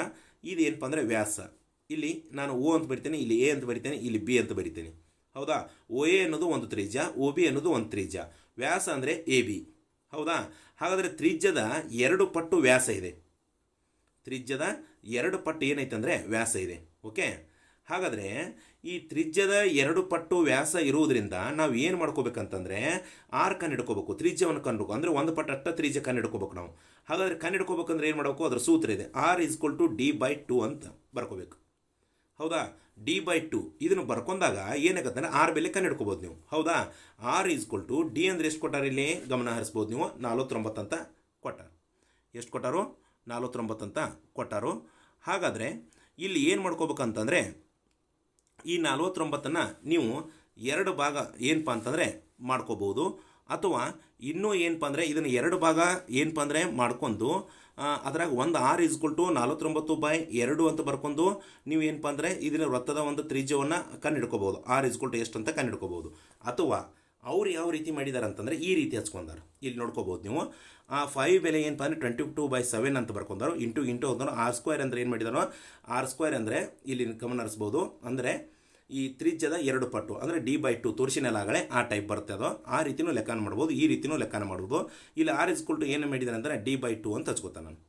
ಇದು ಏನಪ್ಪ ಅಂದರೆ ವ್ಯಾಸ. ಇಲ್ಲಿ ನಾನು ಓ ಅಂತ ಬರಿತೇನೆ, ಇಲ್ಲಿ ಎ ಅಂತ ಬರಿತೇನೆ, ಇಲ್ಲಿ ಬಿ ಅಂತ ಬರಿತೇನೆ. ಹೌದಾ? ಓ ಎ ಅನ್ನೋದು ಒಂದು ತ್ರಿಜ್ಯ, ಓ ಬಿ ಅನ್ನೋದು ಒಂದು ತ್ರಿಜ್ಯ, ವ್ಯಾಸ ಅಂದರೆ ಎ ಬಿ. ಹೌದಾ? ಹಾಗಾದರೆ ತ್ರಿಜ್ಯದ 2 ಪಟ್ಟು ವ್ಯಾಸ ಇದೆ. ತ್ರಿಜ್ಯದ 2 ಪಟ್ಟು ಏನೈತೆ ಅಂದರೆ ವ್ಯಾಸ ಇದೆ. ಓಕೆ, ಹಾಗಾದರೆ ಈ ತ್ರಿಜ್ಯದ 2 ಪಟ್ಟು ವ್ಯಾಸ ಇರುವುದರಿಂದ ನಾವು ಏನು ಮಾಡ್ಕೋಬೇಕಂತಂದರೆ ಆರ್ ಕಣ್ಣು ಹಿಡ್ಕೋಬೇಕು, ತ್ರಿಜ್ಯವನ್ನು ಕಂಡುಬೇಕು. ಅಂದರೆ 1 ಪಟ್ಟು ಅಷ್ಟ ತ್ರಿಜ್ಯ ಕಣ್ಣು ಹಿಡ್ಕೋಬೇಕು ನಾವು. ಹಾಗಾದರೆ ಕಣ್ಣು ಹಿಡ್ಕೋಬೇಕಂದ್ರೆ ಏನು ಮಾಡಬೇಕು? ಅದರ ಸೂತ್ರ ಇದೆ, R equal to D by 2 ಅಂತ ಬರ್ಕೋಬೇಕು. ಹೌದಾ? ಡಿ ಬೈ 2 ಇದನ್ನು ಬರ್ಕೊಂಡಾಗ ಏನಾಗತ್ತೆ, ಆರ್ ಬೆಲೆ ಕಣ್ಣು ಹಿಡ್ಕೋಬೋದು ನೀವು. ಹೌದಾ? ಆರ್ ಈಕ್ವಲ್ ಟು ಡಿ ಅಂದರೆ ಎಷ್ಟು ಕೊಟ್ಟಾರ, ಇಲ್ಲಿ ಗಮನ ಹರಿಸ್ಬೋದು ನೀವು, 49 ಅಂತ ಕೊಟ್ಟಾರ. ಎಷ್ಟು ಕೊಟ್ಟಾರು? 49 ಅಂತ ಕೊಟ್ಟಾರು. ಹಾಗಾದರೆ ಇಲ್ಲಿ ಏನು ಮಾಡ್ಕೋಬೇಕಂತಂದರೆ ಈ 49ನ್ನು ನೀವು 2 ಭಾಗ ಏನಪ್ಪ ಅಂತಂದರೆ ಮಾಡ್ಕೋಬೋದು. ಅಥವಾ ಇನ್ನೂ ಏನಪ್ಪ ಅಂದರೆ ಇದನ್ನು 2 ಭಾಗ ಏನಪ್ಪ ಅಂದರೆ ಮಾಡ್ಕೊಂಡು ಅದ್ರಾಗ ಒಂದು ಆರ್ ಈಕ್ವಲ್ ಟು 49/2 ಅಂತ ಬರ್ಕೊಂಡು ನೀವು ಏನಪ್ಪ ಅಂದರೆ ಇದನ್ನ ವೃತ್ತದ ಒಂದು ತ್ರಿಜ್ಯವನ್ನು ಕಣ್ಣು ಹಿಡ್ಕೋಬೋದು. ಆರ್ ಈಕ್ವಲ್ ಟು ಎಷ್ಟು ಅಂತ ಕಣ್ಣು ಹಿಡ್ಕೋಬೋದು. ಅಥವಾ ಅವ್ರು ಯಾವ ರೀತಿ ಮಾಡಿದ್ದಾರೆ ಅಂತಂದರೆ ಈ ರೀತಿ ಹಚ್ಕೊಂಡಾರ. ಇಲ್ಲಿ ನೋಡ್ಕೋಬೋದು ನೀವು. ಆ 5 ಬೆಲೆ ಏನಪ್ಪ ಅಂದರೆ 22/7 ಅಂತ ಬರ್ಕೊಂಡಾರು. ಇಂಟು ಹೋದ್ರು. ಆರ್ ಸ್ಕ್ವೇರ್ ಅಂದರೆ ಏನು ಮಾಡಿದಾರೋ, ಆರ್ ಸ್ಕ್ವೇರ್ ಅಂದರೆ ಇಲ್ಲಿ ಗಮನ ಹರಿಸ್ಬೋದು. ಅಂದರೆ ಈ ತ್ರಿಜ್ಯದ 2 ಪಟ್ಟು ಅಂದರೆ ಡಿ ಬೈ 2 ತೋರಿಸಿನೆಲ್ಲ ಆಗಲೇ ಆ ಟೈಪ್ ಬರುತ್ತೆ. ಅದು ಆ ರೀತಿಯೂ ಲೆಕ್ಕನ ಮಾಡ್ಬೋದು, ಈ ರೀತಿಯೂ ಲೆಕ್ಕನ ಮಾಡ್ಬೋದು. ಇಲ್ಲಿ ಆರ್ ಈಕ್ವಲ್ ಟು ಏನು ಮಾಡಿದ್ದಾರೆ ಅಂದರೆ ಡಿ ಬೈ 2 ಅಂತ ಹಚ್ಕೋತಾನೆ ನಾನು.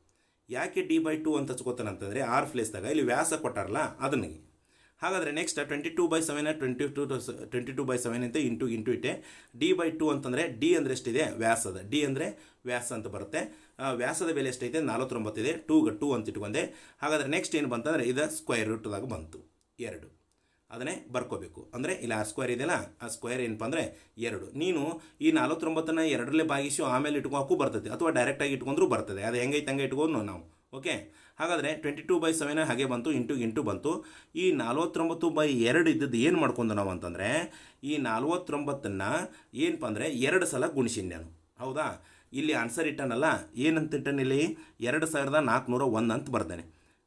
ಯಾಕೆ ಡಿ ಬೈ 2 ಅಂತ ಹಚ್ಕೋತಾನೆ ಅಂತಂದರೆ ಆರ್ ಪ್ಲೇಸ್ದಾಗ ಇಲ್ಲಿ ವ್ಯಾಸ ಕೊಟ್ಟಾರಲ್ಲ ಅದನ್ನ. ಹಾಗಾದರೆ ನೆಕ್ಸ್ಟ್ 22/7 22/7 ಅಂತ ಇಂಟು ಇಟ್ಟೆ. ಡಿ ಬೈ 2 ಅಂತಂದರೆ ಡಿ ಅಂದರೆ ಎಷ್ಟಿದೆ? ವ್ಯಾಸದ. ಡಿ ಅಂದರೆ ವ್ಯಾಸ ಅಂತ ಬರುತ್ತೆ. ವ್ಯಾಸದ ಬೆಲೆ ಎಷ್ಟೈತೆ? 49 ಇದೆ. 2 ಅಂತ ಇಟ್ಕೊಂಡೆ. ಹಾಗಾದರೆ ನೆಕ್ಸ್ಟ್ ಏನು ಬಂತಂದರೆ ಇದು ಸ್ಕ್ವೇರ್ ರೂಟ್ದಾಗ ಬಂತು 2. ಅದನ್ನೇ ಬರ್ಕೋಬೇಕು. ಅಂದರೆ ಇಲ್ಲಿ ಆರ್ ಸ್ಕ್ವೇರ್ ಇದೆಯಲ್ಲ, ಆ ಸ್ಕ್ವೇರ್ ಏನಪ್ಪ ಅಂದರೆ 2. ನೀನು ಈ 49ನ್ನು 2ರಲ್ಲೇ ಭಾಗಿಸಿ ಆಮೇಲೆ ಇಟ್ಕೋಕ್ಕೂ ಬರ್ತದೆ, ಅಥವಾ ಡೈರೆಕ್ಟಾಗಿ ಇಟ್ಕೊಂಡ್ರೂ ಬರ್ತದೆ. ಅದು ಹೆಂಗೈತೆ ಹಂಗೆ ಇಟ್ಕೊಂಡು ನಾವು. ಓಕೆ, ಹಾಗಾದರೆ 22/7 ಹಾಗೆ ಬಂತು, ಇಂಟು ಬಂತು. ಈ 49/2 ಇದ್ದದ್ದು ಏನು ಮಾಡ್ಕೊಂಡು ನಾವು ಅಂತಂದರೆ ಈ 49ನ್ನು ಏನಪ್ಪ ಅಂದರೆ 2 ಸಲ ಗುಣಿಸಿನಿ ನಾನು. ಹೌದಾ? ಇಲ್ಲಿ ಆನ್ಸರ್ ಇಟ್ಟನಲ್ಲ, ಏನಂತ ಇಟ್ಟನ ಇಲ್ಲಿ 2401 ಅಂತ ಬರ್ತಾನೆ.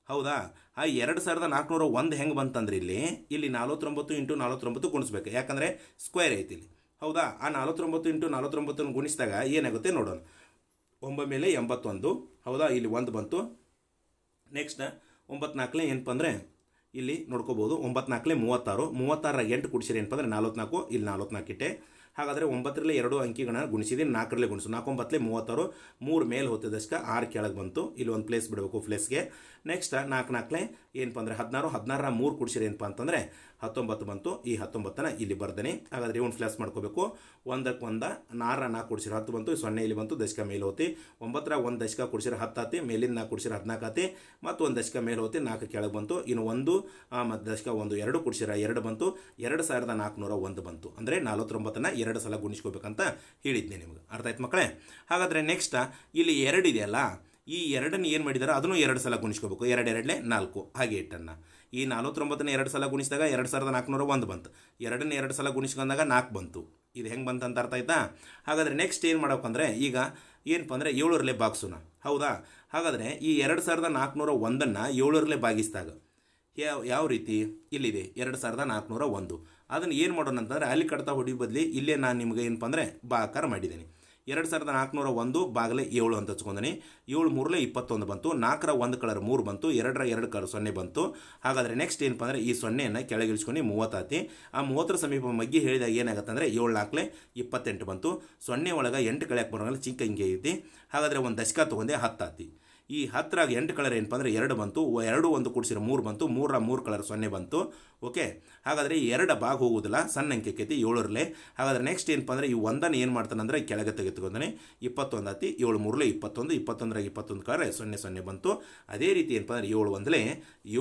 ಹೌದಾ? ಆ 2401 ಹೆಂಗೆ ಬಂತಂದ್ರೆ ಇಲ್ಲಿ 49 ಇಂಟು 49 ಗುಣಿಸ್ಬೇಕು. ಯಾಕಂದರೆ ಸ್ಕ್ವೇರ್ ಐತಿ ಇಲ್ಲಿ. ಹೌದಾ? ಆ 49 ಇಂಟು 49 ಗುಣಿಸಿದಾಗ ಏನಾಗುತ್ತೆ ನೋಡೋಣ. 9 ಮೇಲೆ 81. ಹೌದಾ? ಇಲ್ಲಿ 1 ಬಂತು. ನೆಕ್ಸ್ಟ್ 9 ಏನಪ್ಪ ಅಂದರೆ ಇಲ್ಲಿ ನೋಡ್ಕೋಬೋದು. 9 36. 36 8 ಕುಡಿಸಿರಿ ಏನಪ್ಪ ಅಂದರೆ 44. ಇಲ್ಲಿ 44 ಇಟ್ಟೆ. ಹಾಗಾದರೆ 9ರಲ್ಲಿ 2 ಅಂಕಿಗಳನ್ನ ಗುಣಿಸಿದ್ದೀನಿ, 4ರಲ್ಲೇ ಗುಣಿಸು. 4 9 36. 3 ಮೇಲೆ ಹೋದ ದಶಕ 6 ಕೆಳಗೆ ಬಂತು. ಇಲ್ಲಿ ಒಂದು ಪ್ಲೇಸ್ ಬಿಡಬೇಕು ಪ್ಲೇಸ್ಗೆ. ನೆಕ್ಸ್ಟ್ 4 ಏನಪ್ಪ ಅಂದರೆ 16. 16ರ 3 ಕುಡಿಸಿರಿ ಏನಪ್ಪ ಅಂತಂದರೆ 19 ಬಂತು. ಈ 19ನ ಇಲ್ಲಿ ಬರ್ದೇನೆ. ಹಾಗಾದರೆ ಇವನು ಪ್ಲೇಸ್ ಮಾಡ್ಕೋಬೇಕು. 1ಕ್ಕೆ 1, 4 ಕುಡಿಸಿರಿ 10 ಬಂತು. 0 ಇಲ್ಲಿ ಬಂತು, ದಶಕ ಮೇಲೆ ಹೋತಿ. 9ರ 1 ದಶಕ ಕುಡಿಸಿರಿ 10 ಆತಿ. ಮೇಲಿಂದ 4 ಕುಡಿಸಿರಿ 14 ಆತಿ. ಮತ್ತು 1 ದಶಕ ಮೇಲೆ ಹೋತಿ, 4 ಕೆಳಗೆ ಬಂತು. ಇನ್ನು 1 ಮತ್ತು ದಶಕ 1 2 ಕುಡಿಸಿರ 2 ಬಂತು. 2401 ಬಂತು. ಅಂದರೆ 49ನ 2 ಸಲ ಗುಣಿಸ್ಕೋಬೇಕಂತ ಹೇಳಿದ್ದೆ ನಿಮ್ಗೆ. ಅರ್ಥ ಆಯ್ತು ಮಕ್ಕಳೇ? ಹಾಗಾದರೆ ನೆಕ್ಸ್ಟ್ ಇಲ್ಲಿ 2 ಇದೆಯಲ್ಲ, ಈ 2ನ್ನು ಏನು ಮಾಡಿದಾರೆ ಅದನ್ನು 2 ಸಲ ಗುಣಿಸ್ಕೋಬೇಕು. 2 2 4 ಹಾಗೆ ಇಟ್ಟನ್ನ. ಈ 49ನ 2 ಸಲ ಗುಣಿಸಿದಾಗ 2401 ಬಂತು. 2ನ್ನ 2 ಸಲ ಗುಣಿಸ್ಕೊಂಡಾಗ 4 ಬಂತು. ಇದು ಹೆಂಗೆ ಬಂತು ಅಂತ ಅರ್ಥ ಆಯ್ತಾ? ಹಾಗಾದರೆ ನೆಕ್ಸ್ಟ್ ಏನು ಮಾಡ್ಬೇಕಂದ್ರೆ ಈಗ ಏನಪ್ಪ ಅಂದರೆ 7ರಲ್ಲೇ ಭಾಗಿಸೋಣ. ಹೌದಾ? ಹಾಗಾದರೆ ಈ 2401ನ್ನು 7ರಲ್ಲೇ ಭಾಗಿಸಿದಾಗ ಯಾವ ರೀತಿ ಇಲ್ಲಿದೆ 2401. ಅದನ್ನು ಏನು ಮಾಡೋಣ ಅಂತಂದರೆ ಅಲ್ಲಿ ಕಡ್ತಾ ಹೊಡಿ ಬದಲಿ ಇಲ್ಲೇ ನಾನು ನಿಮಗೆ ಏನಪ್ಪ ಅಂದರೆ ಆಕಾರ ಮಾಡಿದ್ದೀನಿ. 2401 ಬಾಗಲೇ 7 ಅಂತ ಹಚ್ಕೊಂಡೀನಿ. 7 3 21 ಬಂತು. 4ರ 1 ಕಲರ್ 3 ಬಂತು. 2ರ 2 ಕಲರ್ 0 ಬಂತು. ಹಾಗಾದರೆ ನೆಕ್ಸ್ಟ್ ಏನಪ್ಪ ಅಂದರೆ ಈ 0ಯನ್ನು ಕೆಳಗೆ ಇಳಿಸ್ಕೊಂಡು 30 ಆತಿ. ಆ 30ರ ಸಮೀಪ ಮಗ್ಗಿ ಹೇಳಿದಾಗ ಏನಾಗುತ್ತೆ ಅಂದರೆ 7 4 28 ಬಂತು. 0 ಒಳಗೆ 8 ಕಳೆಯಕ್ಕೆ ಬರೋಂಗಿಲ್ಲ, ಚಿಕ್ಕ ಹಿಂಗೆ ಐತಿ. ಹಾಗಾದರೆ ಒಂದು ದಶಕ ತೊಗೊಂಡೆ 10 ಆತಿ. ಈ 10ರಾಗ 8 ಕಲರ್ ಏನಪ್ಪ ಅಂದರೆ 2 ಬಂತು. 2 1 ಕೂಡಿಸಿರೋ 3 ಬಂತು. 3ರ 3 ಕಲರ್ 0 ಬಂತು. ಓಕೆ, ಹಾಗಾದರೆ 2 ಭಾಗ ಹೋಗೋದಿಲ್ಲ, ಸಣ್ಣ ಅಂಕೆ ಆಕೈತಿ 7ರಲ್ಲೇ. ಹಾಗಾದರೆ ನೆಕ್ಸ್ಟ್ ಏನಪ್ಪ ಅಂದರೆ ಈ 1ನ್ನು ಏನು ಮಾಡ್ತಾನೆ ಅಂದರೆ ಕೆಳಗೆ ತೆಗೆದುಕೊಂಡಾನೆ. 21 ಆತಿ. 7 3 21. 21ರಾಗ 21 ಕಲರ್ 0 0 ಬಂತು. ಅದೇ ರೀತಿ ಏನಪ್ಪ ಅಂದರೆ 7 1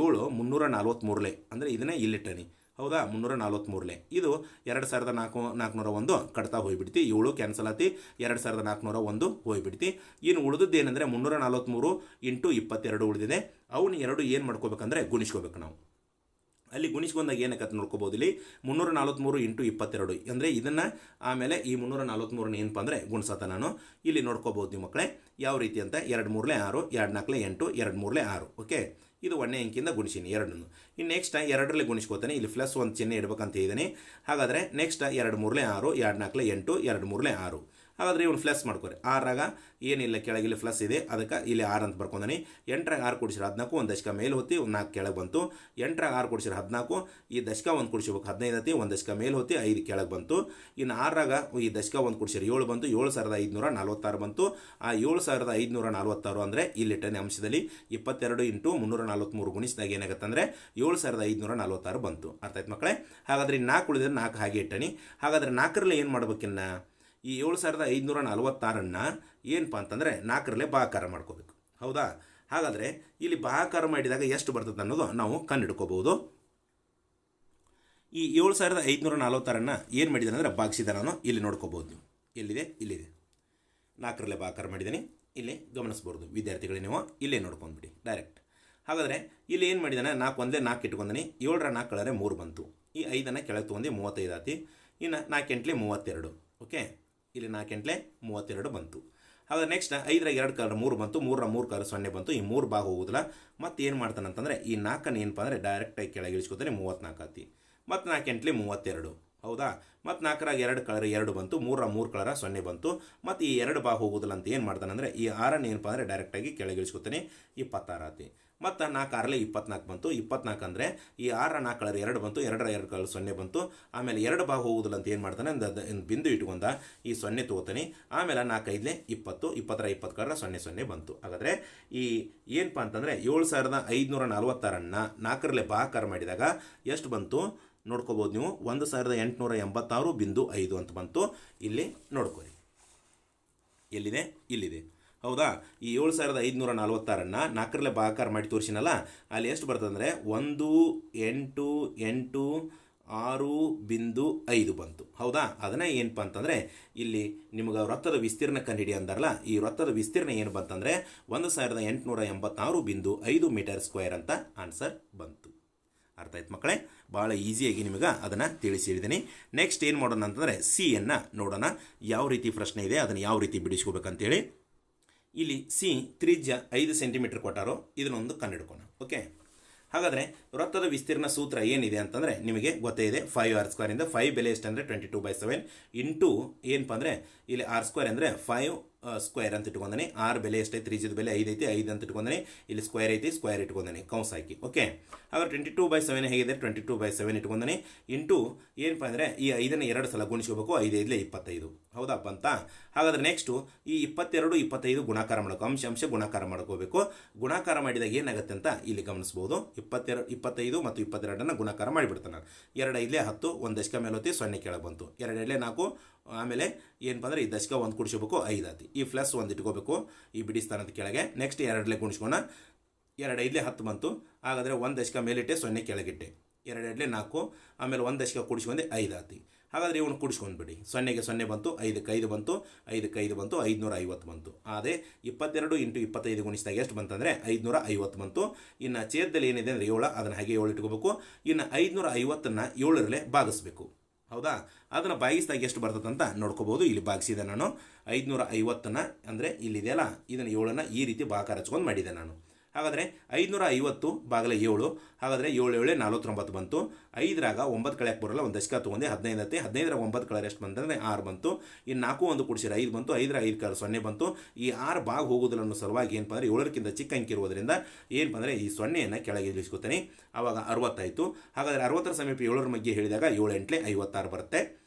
7 343 ಅಂದರೆ ಇದನ್ನೇ ಇಲ್ಲಿಟ್ಟನಿ. ಹೌದಾ? 343. ಇದು 2401 ಕಟ್ತಾ ಹೋಗ್ಬಿಡ್ತಿ. 7 ಕ್ಯಾನ್ಸಲ್ ಆತಿ. 2401 ಹೋಗ್ಬಿಡ್ತಿ. ಇನ್ನು ಉಳಿದದ್ದು ಏನಂದರೆ 343 ಇಂಟು 22 ಉಳಿದಿದೆ. ಅವನ್ನ 2 ಏನು ಮಾಡ್ಕೋಬೇಕಂದ್ರೆ ಗುಣಿಸ್ಕೋಬೇಕು ನಾವು. ಅಲ್ಲಿ ಗುಣಿಸ್ಕೊಂಡಾಗ ಏನಕ್ಕಂತ ನೋಡ್ಕೋಬೋದು. ಇಲ್ಲಿ 343 ಇಂಟು 22 ಅಂದರೆ ಇದನ್ನು ಆಮೇಲೆ ಈ 343 ಏನಪ್ಪ ಅಂದರೆ ಗುಣಿಸತ್ತ ನಾನು ಇಲ್ಲಿ ನೋಡ್ಕೋಬೋದು ನೀವು ಮಕ್ಕಳೇ ಯಾವ ರೀತಿ ಅಂತ. 2 3 6, 2 4 8, 2 3 6. ಓಕೆ, ಇದು 1ನೇ ಅಂಕಿಯಿಂದ ಗುಣಿಸೀನಿ ಎರಡನ್ನು. ಇನ್ನು ನೆಕ್ಸ್ಟ್ 2ರಲ್ಲಿ ಗುಣಿಸ್ಕೋತಾನೆ, ಇಲ್ಲಿ ಪ್ಲಸ್ ಒಂದು ಚಿಹ್ನೆ ಇಡಬೇಕಂತ ಇದ್ದೀನಿ. ಹಾಗಾದರೆ ನೆಕ್ಸ್ಟ್ 2 3 6, 2 4 8, 2 3 6. ಹಾಗಾದರೆ ಇವನು ಪ್ಲಸ್ ಮಾಡ್ಕೊರಿ. 6ರಾಗ ಏನಿಲ್ಲ ಕೆಳಗಿಲ್ಲಿ ಪ್ಲಸ್ ಇದೆ, ಅದಕ್ಕೆ ಇಲ್ಲಿ 6 ಅಂತ ಬರ್ಕೊಂಡನಿ. 8ರಾಗ 6 ಕೂಡಿಸಿರ 14, ಒಂದು ದಶಕ ಮೇಲೆ ಹೊತ್ತಿ 4 ಕೆಳಗೆ ಬಂತು. 8ರಾಗ 6 ಕೂಡಿಸಿರ 14, ಈ ದಶಕ 1 ಕೂಡಿಸ್ಬೇಕು 15 ಐತಿ, ಒಂದು ದಶಕ ಮೇಲೆ ಹೊತ್ತಿ 5 ಕೆಳಗೆ ಬಂತು. ಇನ್ನು 6ರಾಗ ಈ ದಶಕ 1 ಕೂಡಿಸಿರ 7 ಬಂತು, 7546 ಬಂತು. ಆ 7546 ಅಂದರೆ ಇಲ್ಲಿ ಟನ್ ಅಂಶದಲ್ಲಿ 22 ಇಂಟು 343 ಗುಣಿಸಿದಾಗ ಏನಾಗುತ್ತೆ ಅಂದರೆ 7546 ಬಂತು. ಅರ್ಥ ಆಯ್ತು ಮಕ್ಕಳೇ. ಹಾಗಾದರೆ 4 ಉಳಿದ್ರೆ 4 ಹಾಗೆ ಇಟ್ಟನಿ. ಹಾಗಾದರೆ 4ರಲ್ಲಿ ಏನು ಮಾಡ್ಬೇಕಿನ್ನ ಈ 7546 ಏನಪ್ಪ ಅಂತಂದರೆ 4ರಲ್ಲೇ ಭಾಗಾಕಾರ ಮಾಡ್ಕೋಬೇಕು. ಹೌದಾ? ಹಾಗಾದರೆ ಇಲ್ಲಿ ಭಾಗಾಕಾರ ಮಾಡಿದಾಗ ಎಷ್ಟು ಬರ್ತದೆ ಅನ್ನೋದು ನಾವು ಕಂಡುಹಿಡ್ಕೋಬಹುದು. ಈ 7546 ಏನು ಮಾಡಿದ್ದಾನೆ ಅಂದರೆ ಭಾಗಿಸಿದ ನಾನು ಇಲ್ಲಿ ನೋಡ್ಕೋಬೋದು. ನೀವು ಎಲ್ಲಿದೆ? ಇಲ್ಲಿದೆ. 4ರಲ್ಲೇ ಭಾಗಾಕಾರ ಮಾಡಿದ್ದೀನಿ. ಇಲ್ಲಿ ಗಮನಿಸ್ಬೋದು ವಿದ್ಯಾರ್ಥಿಗಳೇ, ನೀವು ಇಲ್ಲೇ ನೋಡ್ಕೊಂಡ್ಬಿಡಿ ಡೈರೆಕ್ಟ್. ಹಾಗಾದರೆ ಇಲ್ಲಿ ಏನು ಮಾಡಿದ್ದಾನೆ 4 ಒಂದೇ 4 ಇಟ್ಕೊಂಡನಿ. 7ರ 4 ಕಳೆದ್ರೆ 3 ಬಂತು. ಈ 5ಅನ್ನು ಕೆಳಗೆ ತೊಗೊಂಡು 35 ಆತಿ. ಇನ್ನು 4 ಎಂಟ್ಲೆ 32. ಓಕೆ, ಇಲ್ಲಿ 4 ಎಂಟ್ಲೆ 32 ಬಂತು. ಹಾಗಾದ್ರೆ ನೆಕ್ಸ್ಟ್ 5ರ 2 ಕಳೆದ್ರೆ 3 ಬಂತು. 3ರ 3 ಕಳೆದ್ರೆ 0 ಬಂತು. ಈ 3 ಭಾಗ ಹೋಗುದಿಲ್ಲ. ಮತ್ತೆ ಏನು ಮಾಡ್ತಾನೆ ಅಂತಂದರೆ ಈ 4ಅನ್ನು ಏನಪ್ಪ ಅಂದರೆ ಡೈರೆಕ್ಟಾಗಿ ಕೆಳಗೆ ಇಳಿಸ್ಕೊತಾನೆ 34 ಆತಿ. ಮತ್ತು 4 ಎಂಟ್ಲೆ 32. ಹೌದಾ? ಮತ್ತು 4ರಾಗ 2 ಕಳೆದ್ರೆ 2 ಬಂತು. 3ರ 3 ಕಳೆದ್ರೆ 0 ಬಂತು. ಮತ್ತು ಈ 2 ಭಾಗ ಹೋಗುದಿಲ್ಲ ಅಂತ ಏನು ಮಾಡ್ತಾನೆ ಅಂದರೆ ಈ 6ಅನ್ನು ಏನಪ್ಪ ಅಂದರೆ ಡೈರೆಕ್ಟಾಗಿ ಕೆಳಗೆ ಇಳಿಸ್ಕೊತಾನೆ 26 ಆತಿ. ಮತ್ತು 4 6ರಲ್ಲಿ 24 ಬಂತು. 24 ಅಂದರೆ ಈ 6ರ 4 ಕಳೆದ್ರೆ 2 ಬಂತು. 2ರ 2 ಕಳೆದ್ರೆ 0 ಬಂತು. ಆಮೇಲೆ 2 ಭಾಗ ಹೋಗುದಿಲ್ಲ ಅಂತ ಏನು ಮಾಡ್ತಾನೆ ಬಿಂದು ಇಟ್ಕೊಂಡ ಈ 0 ತೊಗೋತಾನೆ. ಆಮೇಲೆ 4 5ಲೆ 20, 20ರ 20 ಕಳೆದ್ರೆ 0 0 ಬಂತು. ಹಾಗಾದರೆ ಈ ಏನಪ್ಪ ಅಂತಂದರೆ 7546 4ರಲ್ಲೇ ಭಾಗಾಕಾರ ಮಾಡಿದಾಗ ಎಷ್ಟು ಬಂತು ನೋಡ್ಕೋಬೋದು ನೀವು. 1886.5 ಅಂತ ಬಂತು. ಇಲ್ಲಿ ನೋಡ್ಕೊರಿ, ಎಲ್ಲಿದೆ? ಇಲ್ಲಿದೆ. ಹೌದಾ? ಈ 7546 4ರಲ್ಲೇ ಭಾಗಾಕಾರ ಮಾಡಿ ತೋರಿಸಿನಲ್ಲ, ಅಲ್ಲಿ ಎಷ್ಟು ಬರ್ತದೆ ಅಂದರೆ 188.6.5 ಬಂತು. ಹೌದಾ? ಅದನ್ನೇ ಏನಪ್ಪ ಅಂತಂದರೆ ಇಲ್ಲಿ ನಿಮಗೆ ವೃತ್ತದ ವಿಸ್ತೀರ್ಣ ಕಂಡುಹಿಡಿ ಅಂದಾರಲ್ಲ, ಈ ವೃತ್ತದ ವಿಸ್ತೀರ್ಣ ಏನು ಬಂತಂದರೆ 1886.5 ಮೀಟರ್ ಸ್ಕ್ವೇರ್ ಅಂತ ಆನ್ಸರ್ ಬಂತು. ಅರ್ಥ ಆಯ್ತು ಮಕ್ಕಳೇ? ಭಾಳ ಈಸಿಯಾಗಿ ನಿಮಗೆ ಅದನ್ನು ತಿಳಿಸಿ ಹೇಳಿದ್ದೀನಿ. ನೆಕ್ಸ್ಟ್ ಏನು ಮಾಡೋಣ ಅಂತಂದರೆ ಸಿಯನ್ನು ನೋಡೋಣ. ಯಾವ ರೀತಿ ಪ್ರಶ್ನೆ ಇದೆ, ಅದನ್ನು ಯಾವ ರೀತಿ ಬಿಡಿಸ್ಕೋಬೇಕಂತೇಳಿ. ಇಲ್ಲಿ ಸಿ ತ್ರಿಜ್ಯ 5 ಸೆಂಟಿಮೀಟರ್ ಕೊಟ್ಟಾರೋ, ಇದನ್ನೊಂದು ಕಂಡುಹಿಡ್ಕೋಣ. ಓಕೆ, ಹಾಗಾದರೆ ವೃತ್ತದ ವಿಸ್ತೀರ್ಣ ಸೂತ್ರ ಏನಿದೆ ಅಂತಂದರೆ ನಿಮಗೆ ಗೊತ್ತೇ ಇದೆ. 5r² ಇಂದ 5 ಬೆಲೆ ಎಷ್ಟು ಅಂದರೆ 22/7 ಇಂಟು ಏನಪ್ಪ ಅಂದರೆ ಇಲ್ಲಿ r² ಅಂದರೆ 5 ಸ್ಕ್ವೇರ್ ಅಂತ ಇಟ್ಕೊಂಡನೆ. 6 ಬೆಲೆ ಎಷ್ಟೈತೆ? ತ್ರಿಜ್ಯದ ಬೆಲೆ 5 ಐತಿ, 5 ಅಂತ ಇಟ್ಕೊಂಡನೆ. ಇಲ್ಲಿ ಸ್ಕ್ವೇರ್ ಐತಿ, ಸ್ಕ್ವೇರ್ ಇಟ್ಕೊಂಡನೆ ಕೌಂಸ್ ಹಾಕಿ. ಓಕೆ, ಹಾಗಾದ್ರೆ 22/7 ಹೇಗಿದೆ? 22/7 ಇಟ್ಕೊಂಡನೆ ಇಂಟು ಏನಪ್ಪ ಅಂದರೆ ಈ 5ಅನ್ನು 2 ಸಲ ಗುಣಿಸ್ಕೋಬೇಕು. 5 5ಲೆ 25. ಹೌದಾ? ಬಂತಾ? ಹಾಗಾದ್ರೆ ನೆಕ್ಸ್ಟು ಈ 22 25 ಗುಣಾಕಾರ ಮಾಡಬೇಕು. ಅಂಶ ಗುಣಾಕಾರ ಮಾಡ್ಕೋಬೇಕು. ಗುಣಾಕಾರ ಮಾಡಿದಾಗ ಏನಾಗುತ್ತೆ ಅಂತ ಇಲ್ಲಿ ಗಮನಿಸ್ಬೋದು. 25 ಮತ್ತು 22 ಗುಣಾಕಾರ ಮಾಡಿಬಿಡ್ತಾನೆ. 2 5ಲೆ 10, 1 ದಶಕ ಮೇಲೆ ಹೊತ್ತಿ 0 ಕೆಳಗೆ ಬಂತು. 2 2ಲೆ 4, ಆಮೇಲೆ ಏನಪ್ಪ ಅಂದರೆ ಈ ದಶಕ 1 ಕುಡಿಸ್ಕೋಬೇಕು, 5 ಆತಿ. ಈ ಪ್ಲಸ್ 1 ಇಟ್ಕೋಬೇಕು ಈ ಬಿಡಿ ಸ್ಥಾನದ ಕೆಳಗೆ. ನೆಕ್ಸ್ಟ್ 2ಲೆ ಗುಣಿಸ್ಕೋಣ. 2 5ಲೆ 10 ಬಂತು. ಹಾಗಾದರೆ 1 ದಶಕ ಮೇಲಿಟ್ಟೆ, 0 ಕೆಳಗಿಟ್ಟೆ. 2 2ಲೆ 4, ಆಮೇಲೆ 1 ದಶಕ ಕುಡಿಸ್ಕೊಂಡೆ 5 ಆತಿ. ಹಾಗಾದರೆ ಇವನು ಕುಡಿಸ್ಕೊಂಡ್ಬಿಡಿ. 0ಗೆ 0 ಬಂತು, 5ಕ್ಕೆ 5 ಬಂತು, 5ಕ್ಕೆ 5 ಬಂತು, 550 ಬಂತು. ಅದೇ 22 ಇಂಟು 25 ಗುಣಿಸಿದಾಗ ಎಷ್ಟು ಬಂತಂದರೆ 550 ಬಂತು. ಇನ್ನು ಛೇದದಲ್ಲಿ ಏನಿದೆ ಅಂದರೆ 7, ಅದನ್ನು ಹಾಗೆ 7 ಇಟ್ಕೋಬೇಕು. ಇನ್ನು 550ನ್ನು 7ರಲ್ಲೇ ಭಾಗಿಸ್ಬೇಕು. ಹೌದಾ? ಅದನ್ನು ಭಾಗಿಸಿದಾಗ ಎಷ್ಟು ಬರ್ತದೆ ಅಂತ ನೋಡ್ಕೋಬೋದು. ಇಲ್ಲಿ ಭಾಗಿಸಿದೆ ನಾನು 550ನ್ನು, ಅಂದರೆ ಇಲ್ಲಿದೆಯಲ್ಲ ಇದನ್ನು 7ನ್ನು ಈ ರೀತಿ ಭಾಗಾಕಾರ ಹಚ್ಕೊಂಡು ಮಾಡಿದೆ ನಾನು. ಹಾಗಾದರೆ 550 ಭಾಗಲೆ 7, ಹಾಗಾದರೆ 7 7 49 ಬಂತು. 5ರಾಗ 9 ಕಳೆಯಕ್ಕೆ ಬರೋಲ್ಲ, 1 ದಶಕ ತೊಗೊಂಡೆ 15 ಐತಿ. 15ರಾಗ 9 ಕಳೆದ್ರೆ ಎಷ್ಟು ಬಂತಂದರೆ 6 ಬಂತು. ಇನ್ನು 4 1 ಕೂಡಿಸಿರ 5 ಬಂತು. 5ರ 5 ಕಳೆದ್ರೆ 0 ಬಂತು. ಈ 6 ಭಾಗ ಹೋಗೋದಿಲ್ಲ ಅನ್ನೋ ಸಲುವಾಗಿ ಏನಪ್ಪ ಅಂದರೆ 7ಕ್ಕಿಂತ ಚಿಕ್ಕ ಅಂಕಿ ಇರುವುದರಿಂದ ಏನಪ್ಪ ಅಂದರೆ ಈ 0ಯನ್ನು ಕೆಳಗೆ ಇಳಿಸ್ಕೊತಾನೆ. ಆವಾಗ 60 ಆಯಿತು. ಹಾಗಾದರೆ 60ರ ಸಮೀಪ 7ರ ಮಧ್ಯೆ ಹೇಳಿದಾಗ 7 8ಲೆ 56 ಬರುತ್ತೆ.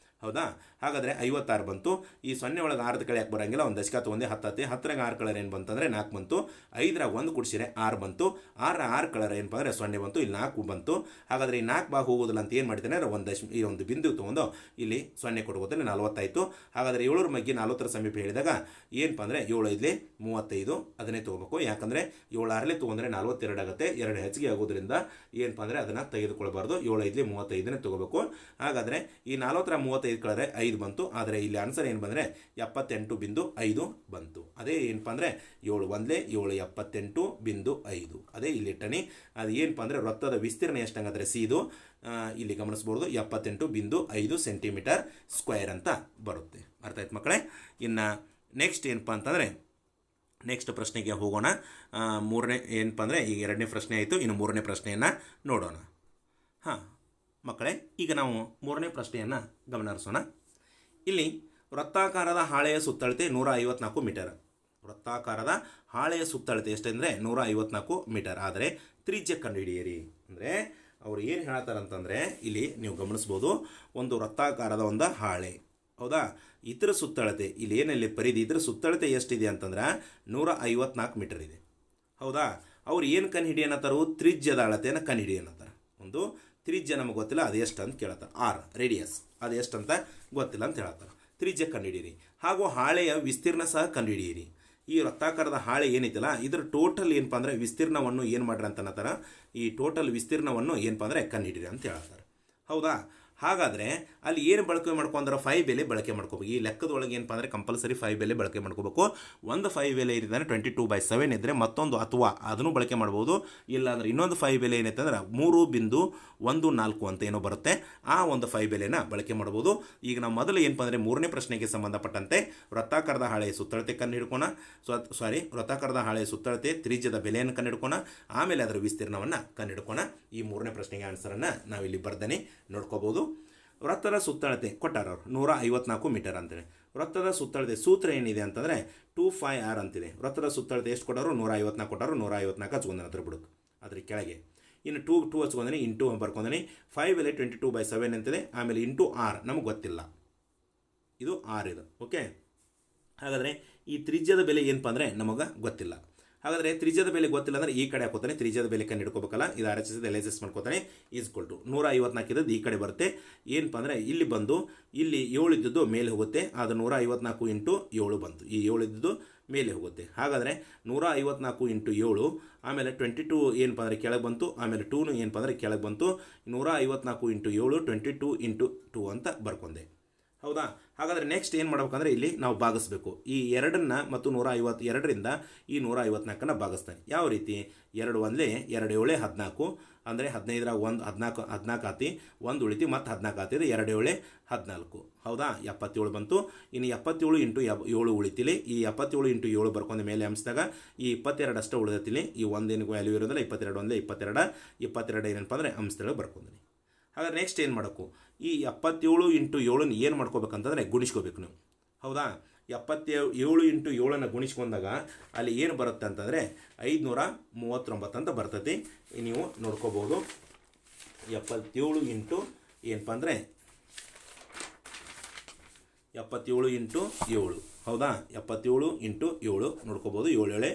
ಹೌದಾ? ಹಾಗಾದರೆ 56 ಬಂತು. ಈ 0 ಒಳಗೆ 6 ಕಳೆಯಕ್ಕೆ ಬರೋಂಗಿಲ್ಲ, 1 ದಶಕ ತೊಗೊಂಡೆ 10 ಆತಿ. 10ರಾಗ 6 ಕಳರ್ ಏನು ಬಂತಂದರೆ 4 ಬಂತು. 5ರಾಗ 1 ಕೂಡಿಸಿರೆ 6 ಬಂತು. 6ರ 6 ಕಳರ್ ಏನಪ್ಪ ಅಂದರೆ 0 ಬಂತು. ಇಲ್ಲಿ 4 ಬಂತು. ಹಾಗಾದರೆ ಈ 4 ಭಾಗ ಹೋಗೋದಿಲ್ಲ ಅಂತ ಏನು ಮಾಡ್ತೇನೆ ಅಂದರೆ ಈ ಒಂದು ಬಿಂದು ತೊಗೊಂಡು ಇಲ್ಲಿ 0 ಕೊಟ್ಕೋತಾನೆ. 40 ಆಯಿತು. ಹಾಗಾದರೆ 7ರ ಮಧ್ಯೆ 40ರ ಸಮೀಪ ಹೇಳಿದಾಗ ಏನಪ್ಪ ಅಂದರೆ 7 5ಲೆ 35 ಅದನ್ನೇ ತೊಗೋಬೇಕು. ಯಾಕಂದರೆ 7 6ಲೆ ತೊಗೊಂಡ್ರೆ 42 ಆಗುತ್ತೆ. 2 ಹೆಚ್ಚಿಗೆ ಆಗೋದ್ರಿಂದ ಏನಪ್ಪ ಅಂದರೆ ಅದನ್ನು ತೆಗೆದುಕೊಳ್ಬಾರ್ದು. 7 5ಲೆ 35ನೇ ತೊಗೋಬೇಕು. ಹಾಗಾದರೆ ಈ 40ರ 35 5 ಕಳೆದ್ರೆ 5 ಬಂತು. ಆದರೆ ಇಲ್ಲಿ ಆನ್ಸರ್ ಏನು ಬಂದರೆ 78.5 ಬಂತು. ಅದೇ ಏನಪ್ಪ ಅಂದರೆ 7 ಒಂದಲೇ 7 78.5. ಅದೇ ಇಲ್ಲಿ ಇಟ್ಟನಿ. ಅದು ಏನಪ್ಪ ಅಂದರೆ ವೃತ್ತದ ವಿಸ್ತೀರ್ಣ ಎಷ್ಟಂಗಾದರೆ ಇದು ಇಲ್ಲಿ ಗಮನಿಸ್ಬೋದು 78.5 ಸೆಂಟಿಮೀಟರ್ ಸ್ಕ್ವೇರ್ ಅಂತ ಬರುತ್ತೆ. ಅರ್ಥ ಆಯ್ತು ಮಕ್ಕಳೇ. ಇನ್ನು ನೆಕ್ಸ್ಟ್ ಏನಪ್ಪ ಅಂತಂದರೆ ನೆಕ್ಸ್ಟ್ ಪ್ರಶ್ನೆಗೆ ಹೋಗೋಣ. ಮೂರನೇ ಏನಪ್ಪ ಅಂದರೆ ಈಗ ಎರಡನೇ ಪ್ರಶ್ನೆ ಆಯಿತು. ಇನ್ನು ಮೂರನೇ ಪ್ರಶ್ನೆಯನ್ನು ನೋಡೋಣ. ಹಾಂ ಮಕ್ಕಳೇ, ಈಗ ನಾವು ಮೂರನೇ ಪ್ರಶ್ನೆಯನ್ನು ಗಮನಹರಿಸೋಣ. ಇಲ್ಲಿ ವೃತ್ತಾಕಾರದ ಹಾಳೆಯ ಸುತ್ತಳತೆ 154 ಮೀಟರ್. ವೃತ್ತಾಕಾರದ ಹಾಳೆಯ ಸುತ್ತಳತೆ ಎಷ್ಟಂದರೆ 154 ಮೀಟರ್. ಆದರೆ ತ್ರಿಜ್ಯ ಕಂಡುಹಿಡಿಯಿರಿ. ಅಂದರೆ ಅವರು ಏನು ಹೇಳ್ತಾರಂತಂದರೆ ಇಲ್ಲಿ ನೀವು ಗಮನಿಸ್ಬೋದು, ಒಂದು ವೃತ್ತಾಕಾರದ ಒಂದು ಹಾಳೆ, ಹೌದಾ, ಇದರ ಸುತ್ತಳತೆ ಇಲ್ಲಿ ಏನಲ್ಲಿ ಪರಿಧಿ ಇದರ ಸುತ್ತಳತೆ ಎಷ್ಟಿದೆ ಅಂತಂದ್ರೆ 154 ಮೀಟರ್ ಇದೆ, ಹೌದಾ. ಅವ್ರು ಏನು ಕಂಡುಹಿಡಿಯನತ್ತಾರು, ತ್ರಿಜ್ಯದ ಅಳತೆಯನ್ನು ಕಂಡುಹಿಡಿಯನತ್ತಾರೆ. ಒಂದು ತ್ರಿಜ್ಯ ನಮಗೆ ಗೊತ್ತಿಲ್ಲ, ಅದು ಎಷ್ಟು ಅಂತ ಕೇಳ್ತಾರೆ. ಆರ್ ರೇಡಿಯಸ್ ಅದು ಎಷ್ಟು ಅಂತ ಗೊತ್ತಿಲ್ಲ ಅಂತ ಹೇಳ್ತಾರೆ. ತ್ರಿಜ್ಯ ಕಂಡುಹಿಡಿಯಿರಿ. ಹಾಗೂ ಹಾಳೆಯ ವಿಸ್ತೀರ್ಣ ಸಹ ಕಂಡುಹಿಡಿಯಿರಿ. ಈ ವೃತ್ತಾಕಾರದ ಹಾಳೆ ಏನೈತಲ್ಲ ಇದರ ಟೋಟಲ್ ಏನಪ್ಪ ಅಂದರೆ ವಿಸ್ತೀರ್ಣವನ್ನು ಏನು ಮಾಡ್ರಿ ಅಂತ ಅನ್ನತ್ತಾರ. ಈ ಟೋಟಲ್ ವಿಸ್ತೀರ್ಣವನ್ನು ಏನಪ್ಪ ಅಂದರೆ ಕಂಡುಹಿಡಿಯಿರಿ ಅಂತ ಹೇಳ್ತಾರೆ, ಹೌದಾ. ಹಾಗಾದರೆ ಅಲ್ಲಿ ಏನು ಬಳಕೆ ಮಾಡ್ಕೊಂಡ್ರೆ 5 ಬೆಲೆ ಬಳಕೆ ಮಾಡ್ಕೋಬೇಕು. ಈ ಲೆಕ್ಕದೊಳಗೆ ಏನಪ್ಪ ಅಂದರೆ ಕಂಪಲ್ಸರಿ 5 ಬೆಲೆ ಬಳಕೆ ಮಾಡ್ಕೋಬೇಕು. ಒಂದು 5 ಬೆಲೆ ಇದ್ದರೆ 22/7 ಇದ್ದರೆ ಮತ್ತೊಂದು ಅಥವಾ ಅದನ್ನು ಬಳಕೆ ಮಾಡ್ಬೋದು. ಇಲ್ಲ ಅಂದರೆ ಇನ್ನೊಂದು 5 ಬೆಲೆ ಏನೈತೆ ಅಂದ್ರೆ 3.14 ಅಂತ ಏನೋ ಬರುತ್ತೆ, ಆ ಒಂದು 5 ಬೆಲೆನ ಬಳಕೆ ಮಾಡ್ಬೋದು. ಈಗ ನಾವು ಮೊದಲು ಏನಪ್ಪ ಅಂದರೆ ಮೂರನೇ ಪ್ರಶ್ನೆಗೆ ಸಂಬಂಧಪಟ್ಟಂತೆ ವೃತ್ತಾಕಾರದ ಹಾಳೆಯ ಸುತ್ತಳತೆ ಕಂಡುಹಿಡ್ಕೋಣ. ವೃತ್ತಾಕಾರದ ಹಾಳೆಯ ಸುತ್ತಳತೆ ತ್ರಿಜ್ಯದ ಬೆಲೆಯನ್ನು ಕಂಡುಹಿಡ್ಕೋಣ. ಆಮೇಲೆ ಅದರ ವಿಸ್ತೀರ್ಣವನ್ನು ಕಂಡುಹಿಡ್ಕೋಣ. ಈ ಮೂರನೇ ಪ್ರಶ್ನೆಗೆ ಆನ್ಸರನ್ನು ನಾವಿಲ್ಲಿ ಬರ್ದೇನೆ ನೋಡ್ಕೋಬೋದು. ವೃತ್ತದ ಸುತ್ತಳತೆ ಕೊಟ್ಟಾರ ಅವರು 154 ಮೀಟರ್ ಅಂತೇಳಿ. ವೃತ್ತದ ಸುತ್ತಳತೆ ಸೂತ್ರ ಏನಿದೆ ಅಂತಂದರೆ 2πr ಅಂತಿದೆ. ವೃತ್ತದ ಸುತ್ತಳತೆ ಎಷ್ಟು ಕೊಟ್ಟರು, 154 ಕೊಟ್ಟರು. 154 ಹಚ್ಕೊಂಡನ ಅದ್ರ ಬಿಡುಕು ಅದ್ರ ಕೆಳಗೆ. ಇನ್ನು 2 ಹಚ್ಕೊಂಡನಿ, ಇಂಟು ಬರ್ಕೊಂಡನಿ. 5 ಬೆಲೆ 22/7 ಅಂತಿದೆ. ಆಮೇಲೆ ಇಂಟು ಆರ್ ನಮಗೆ ಗೊತ್ತಿಲ್ಲ, ಇದು ಆರ್ ಇದು, ಓಕೆ. ಹಾಗಾದರೆ ಈ ತ್ರಿಜ್ಯದ ಬೆಲೆ ಏನಪ್ಪ ಅಂದರೆ ನಮಗೆ ಗೊತ್ತಿಲ್ಲ. ಹಾಗಾದರೆ ತ್ರಿಜ್ಯದ ಬೆಲೆ ಗೊತ್ತಿಲ್ಲ ಅಂದರೆ ಈ ಕಡೆ ಹಾಕೋತಾನೆ, ತ್ರಿಜ್ಯದ ಬೆಲೆ ಕಂಡು ಹಿಡ್ಕೋಬೇಕಲ್ಲ. ಇದು RHS LHS ಮಾಡ್ಕೋತಾನೆ. ಈಸ್ಕೊಲ್ಟು 154 ಇದ್ದದ್ದು ಈ ಕಡೆ ಬರುತ್ತೆ. ಏನಪ್ಪ ಅಂದರೆ ಇಲ್ಲಿ ಬಂದು ಇಲ್ಲಿ 7 ಇದ್ದದ್ದು ಮೇಲೆ ಹೋಗುತ್ತೆ. ಅದು 154 ಇಂಟು 7 ಬಂತು. ಈ 7 ಇದ್ದದ್ದು ಮೇಲೆ ಹೋಗುತ್ತೆ. ಹಾಗಾದರೆ 154 ಇಂಟು 7 ಆಮೇಲೆ 22 ಏನಪ್ಪ ಅಂದರೆ ಕೆಳಗೆ ಬಂತು. ಆಮೇಲೆ 2 ಏನಪ್ಪ ಅಂದರೆ ಕೆಳಗೆ ಬಂತು. 154 ಇಂಟು 7 22 ಇಂಟು 2 ಅಂತ ಬರ್ಕೊಂಡೆ, ಹೌದಾ. ಹಾಗಾದರೆ ನೆಕ್ಸ್ಟ್ ಏನು ಮಾಡ್ಬೇಕಂದ್ರೆ ಇಲ್ಲಿ ನಾವು ಭಾಗಿಸ್ಬೇಕು. ಈ 2ನ್ನ ಮತ್ತು 152ರಿಂದ ಈ 154ನ್ನ ಭಾಗಿಸ್ತಾನೆ. ಯಾವ ರೀತಿ, 2 ಒಂದಲೇ 2 7 14 ಅಂದರೆ 15ರ 1 14 ಆತಿ, 1 ಉಳಿತಿ ಮತ್ತು 14 ಆತಿದೆ. 2 7 14, ಹೌದಾ. 77 ಬಂತು. ಇನ್ನು 77 ಇಂಟು 7 ಉಳಿತಿಲಿ. ಈ 77 ಇಂಟು 7 ಬರ್ಕೊಂಡ ಮೇಲೆ ಅಂಶದಾಗ ಈ 22 ಅಷ್ಟೇ ಉಳಿದತಿಲಿ. ಈ ಒಂದೇನು ವ್ಯಾಲ್ಯೂ ಇರೋದಿಲ್ಲ. 22 ಒಂದೇ 22 ಏನಪ್ಪ ಅಂದರೆ ಅಂಶದೊಳಗೆ ಬರ್ಕೊಂಡಿ. ಹಾಗಾದ್ರೆ ನೆಕ್ಸ್ಟ್ ಏನು ಮಾಡಬೇಕು, ಈ 77 ಇಂಟು 7 ಏನು ಮಾಡ್ಕೋಬೇಕಂತಂದರೆ ಗುಣಿಸ್ಕೋಬೇಕು ನೀವು, ಹೌದಾ. 77 ಇಂಟು 7 ಗುಣಿಸ್ಕೊಂಡಾಗ ಅಲ್ಲಿ ಏನು ಬರುತ್ತೆ ಅಂತಂದರೆ 539 ಅಂತ ಬರ್ತೈತಿ. ನೀವು ನೋಡ್ಕೋಬೋದು. 77 ಇಂಟು ಏನಪ್ಪ ಅಂದರೆ 77 ಇಂಟು 7, ಹೌದಾ. 77 ಇಂಟು 7 ನೋಡ್ಕೋಬೋದು. 7 7